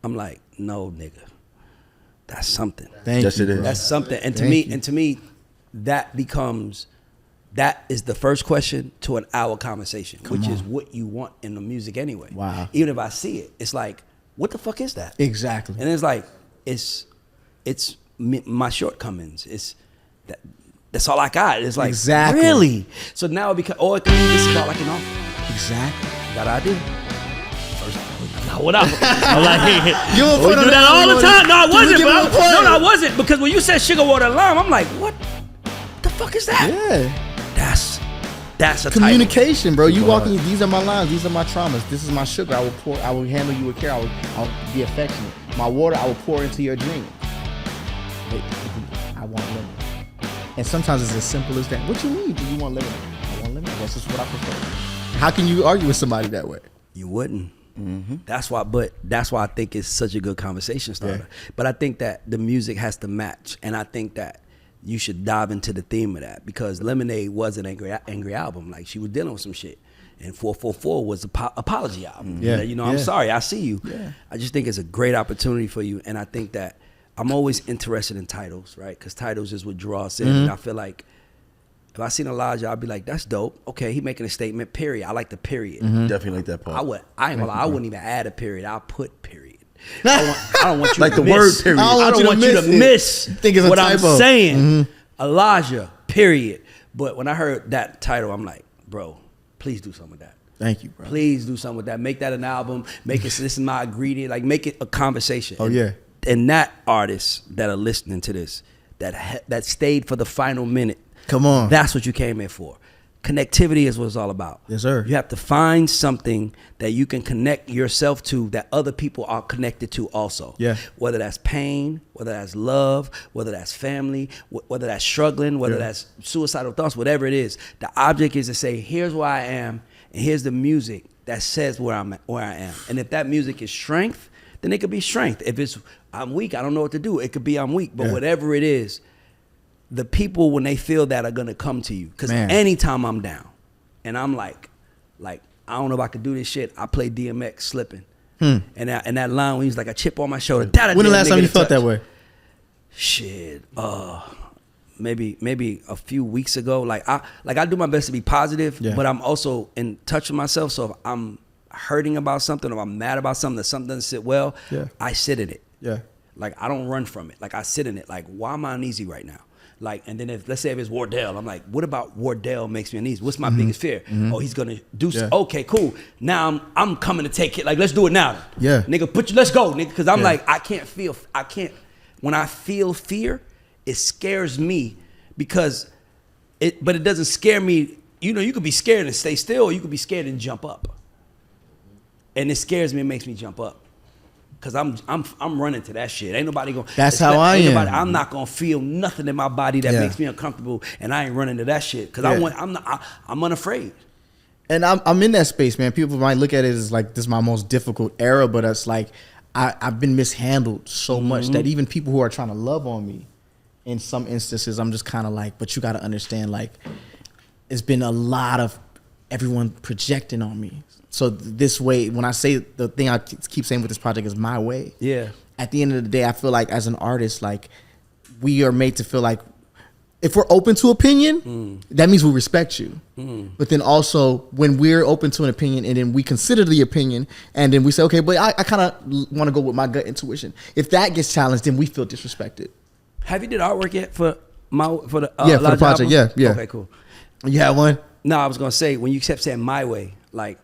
I'm like, no, nigga, that's something. Yes, it is. That's something. And to me, that is the first question to an hour conversation, which is what you want in the music anyway. Wow. Even if I see it, it's like, what the fuck is that? Exactly. And it's like, it's my shortcomings. It's that's all I got. It's like, exactly. Really? So now it becomes, or this is all I can offer. Exactly. Got an idea? What up? I'm like, you do that all the time. No, I wasn't. No, I wasn't, because when you said sugar, water, and lime, I'm like, what the fuck is that? Yeah. That's a communication, bro. You walking. These are my lines. These are my traumas. This is my sugar. I will handle you with care. I'll be affectionate. My water, I will pour into your drink. I want lemon. And sometimes it's as simple as that. What you need? Do you want lemon? I want lemon. That's just what I prefer. How can you argue with somebody that way? You wouldn't. Mm-hmm. That's why I think it's such a good conversation starter. Yeah. But I think that the music has to match, and I think that you should dive into the theme of that, because Lemonade was an angry album. Like, she was dealing with some shit, and 444 was an apology album. Yeah, I'm sorry, I see you. Yeah. I just think it's a great opportunity for you, and I think that I'm always interested in titles, right? Because titles is what draws in. And I feel like if I seen Elijah, I'd be like, that's dope. Okay, he making a statement, period. I like the period. Definitely like that part. I ain't gonna lie, I wouldn't even add a period. I'll put period. I don't want you like to the miss. word period. I don't want you to miss what I'm saying. Elijah, period. But when I heard that title, I'm like, bro, please do something with that. Thank you, bro. Please do something with that. Make that an album. Make it, this is my ingredient. Like, make it a conversation. Oh, yeah. And that artists that are listening to this, that stayed for the final minute, come on, that's what you came in for. Connectivity is what it's all about. Yes, sir. You have to find something that you can connect yourself to, that other people are connected to also. Yeah. Whether that's pain, whether that's love, whether that's family, whether that's struggling, whether that's suicidal thoughts, whatever it is. The object is to say, here's where I am, and here's the music that says where I am. And if that music is strength, then it could be strength. If it's I'm weak, I don't know what to do, it could be I'm weak. But whatever it is, the people, when they feel that, are gonna come to you. Because anytime I'm down and I'm like I don't know if I could do this shit, I play DMX Slipping. And that line when he's like, a chip on my shoulder. When the last time you felt that way? Shit. Maybe a few weeks ago. Like I do my best to be positive, but I'm also in touch with myself. So if I'm hurting about something, or I'm mad about something, that something doesn't sit well, I sit in it. Yeah. Like, I don't run from it. Like, I sit in it. Like, why am I uneasy right now? Like, and then let's say if it's Wardell, I'm like, what about Wardell makes me uneasy? What's my biggest fear? Oh, he's gonna do something. Okay, cool. Now I'm coming to take it. Like, let's do it now. Yeah. Nigga, let's go, nigga. Cause I'm like, when I feel fear, it scares me, because but it doesn't scare me. You know, you could be scared and stay still, or you could be scared and jump up. And it scares me, it makes me jump up. Cause I'm running to that shit. Ain't nobody gonna. That's how I am. I'm not gonna feel nothing in my body that makes me uncomfortable, and I ain't running to that shit. Cause I'm unafraid. And I'm in that space, man. People might look at it as like, this is my most difficult era, but it's like I've been mishandled so much that even people who are trying to love on me, in some instances, I'm just kind of like, but you got to understand, like, it's been a lot of everyone projecting on me. So this way, when I say the thing I keep saying with this project is my way. Yeah. At the end of the day, I feel like as an artist, like, we are made to feel like if we're open to opinion, that means we respect you. But then also, when we're open to an opinion and then we consider the opinion and then we say, okay, but I kind of want to go with my gut intuition. If that gets challenged, then we feel disrespected. Have you did artwork yet for the for the project? Album? Yeah. Okay, cool. You have one? No, I was gonna say, when you kept saying my way, like,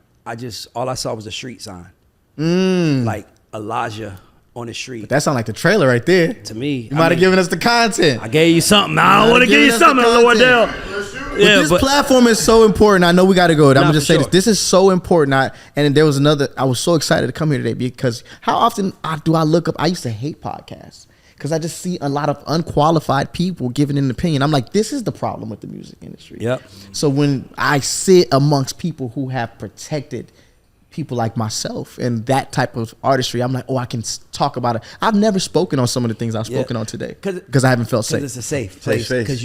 all I saw was a street sign. Like Elijah on the street. But that sounds like the trailer right there. To me, you might have given us the content. I gave you something. I don't want to give you something, Wardell. But this platform is so important. I know we got to go. I'm gonna just say this. This is so important. And there was I was so excited to come here today, because how often do I look up? I used to hate podcasts, because I just see a lot of unqualified people giving an opinion. I'm like, this is the problem with the music industry. Yep. So when I sit amongst people who have protected people like myself and that type of artistry, I'm like, oh, I can talk about it. I've never spoken on some of the things I've spoken on today because I haven't felt safe. Because it's a safe place. Because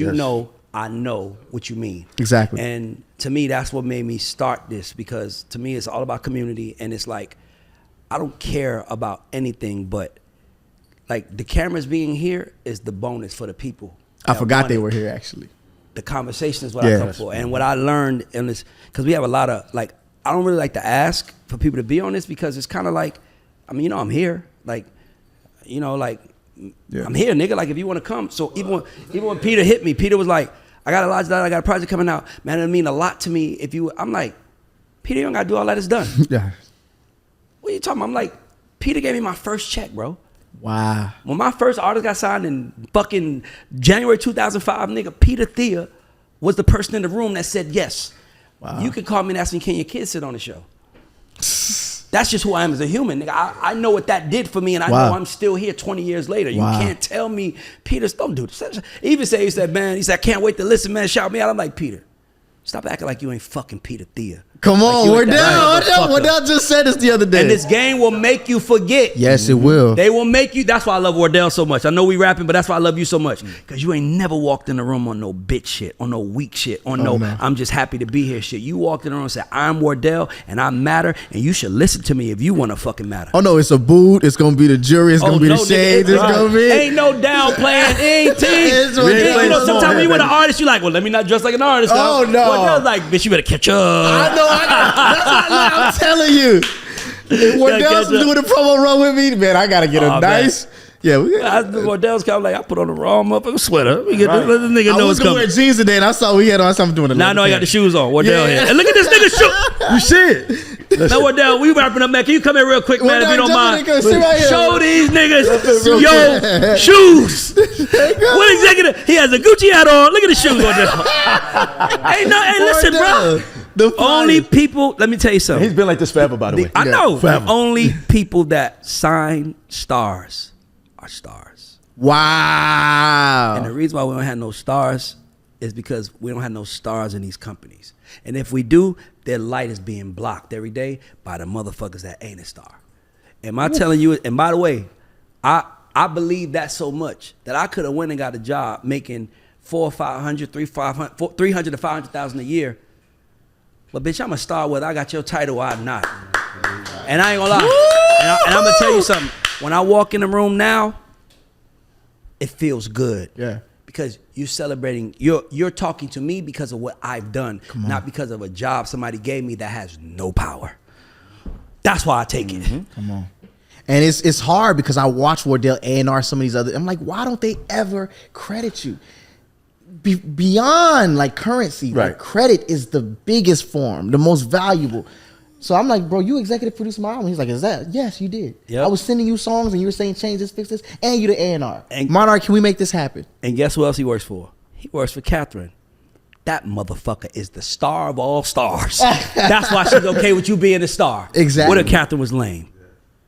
I know what you mean. Exactly. And to me, that's what made me start this, because to me, it's all about community. And it's like, I don't care about anything but, like, the cameras being here is the bonus for the people. I forgot they were here, actually. The conversation is what I come for. And what I learned in this, because we have a lot of, like, I don't really like to ask for people to be on this, because it's kind of like, I mean, I'm here. Like, I'm here, nigga. Like, if you want to come. So even when Peter hit me, Peter was like, I got a project coming out. Man, it'll mean a lot to me if you, I'm like, Peter, you don't got to do all that, it's done. Yeah. What are you talking about? I'm like, Peter gave me my first check, bro. Wow. When my first artist got signed in fucking January 2005, nigga, Peter Thea was the person in the room that said yes. Wow. You could call me and ask me, can your kids sit on the show? That's just who I am as a human, nigga. I know what that did for me, and I know I'm still here 20 years later. You can't tell me, Peter, don't do this. He even said, man, he said, I can't wait to listen, man, shout me out. I'm like, Peter, stop acting like you ain't fucking Peter Thea. Come on, Wardell just said this the other day. And this game will make you forget. Yes, it will. They will make you. That's why I love Wardell so much. I know we rapping, but that's why I love you so much. Because you ain't never walked in the room on no bitch shit, on no weak shit, on no I'm just happy to be here shit. You walked in the room and said, I'm Wardell and I matter, and you should listen to me if you want to fucking matter. Oh no, it's a boot. It's gonna be the jury. It's gonna be the shades. It's gonna be. Ain't no downplaying anything. You know, sometimes when you with an artist, you like, well, let me not dress like an artist. Oh no. Wardell's like, bitch, you better catch up. I know. I'm telling you. If Wardell's doing the promo run with me, man, I gotta get a nice. Yeah, Wardell's kind of like, I put on the wrong motherfucking sweater. Let the nigga know it's coming. I was gonna wear jeans today, and I saw we had on something doing it. Now I know I got the shoes on. Wardell here. And look at this nigga shoe. You shit. Now Wardell, we wrapping up, man. Can you come here real quick, man, if you don't mind? Right Show these niggas your shoes. What executive? He has a Gucci hat on. Look at the shoes, Wardell. Hey, listen, bro. The only people, let me tell you something. He's been like this forever, by the way. I know. The only people that sign stars are stars. Wow. And the reason why we don't have no stars is because we don't have no stars in these companies. And if we do, their light is being blocked every day by the motherfuckers that ain't a star. Am I telling you? And by the way, I believe that so much that I could have went and got a job making $300,000 to $500,000 a year. But bitch, I'm a star whether I got your title or I'm not. And I ain't gonna lie. And I'm gonna tell you something. When I walk in the room now, it feels good. Yeah. Because you're celebrating, you're talking to me because of what I've done, not because of a job somebody gave me that has no power. That's why I take it. Come on. And it's hard because I watch Wardell A&R, some of these other. I'm like, why don't they ever credit you? Beyond like currency, like credit is the biggest form, the most valuable. So I'm like, bro, you executive produced my album. He's like, is that? Yes, you did. Yep. I was sending you songs and you were saying change this, fix this, and you the A&R. And Monarch, can we make this happen? And guess who else he works for? He works for Catherine. That motherfucker is the star of all stars. That's why she's okay with you being a star. Exactly. What if Catherine was lame?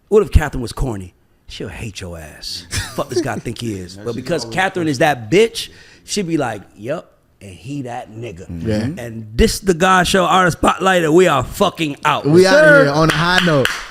What if Catherine was corny? She'll hate your ass. Fuck this guy think he is. But because Catherine is that bitch, she'd be like, yup, and he that nigga. Yeah. And this the God Show Artist Spotlight, and we are fucking out. We out of here on a high note.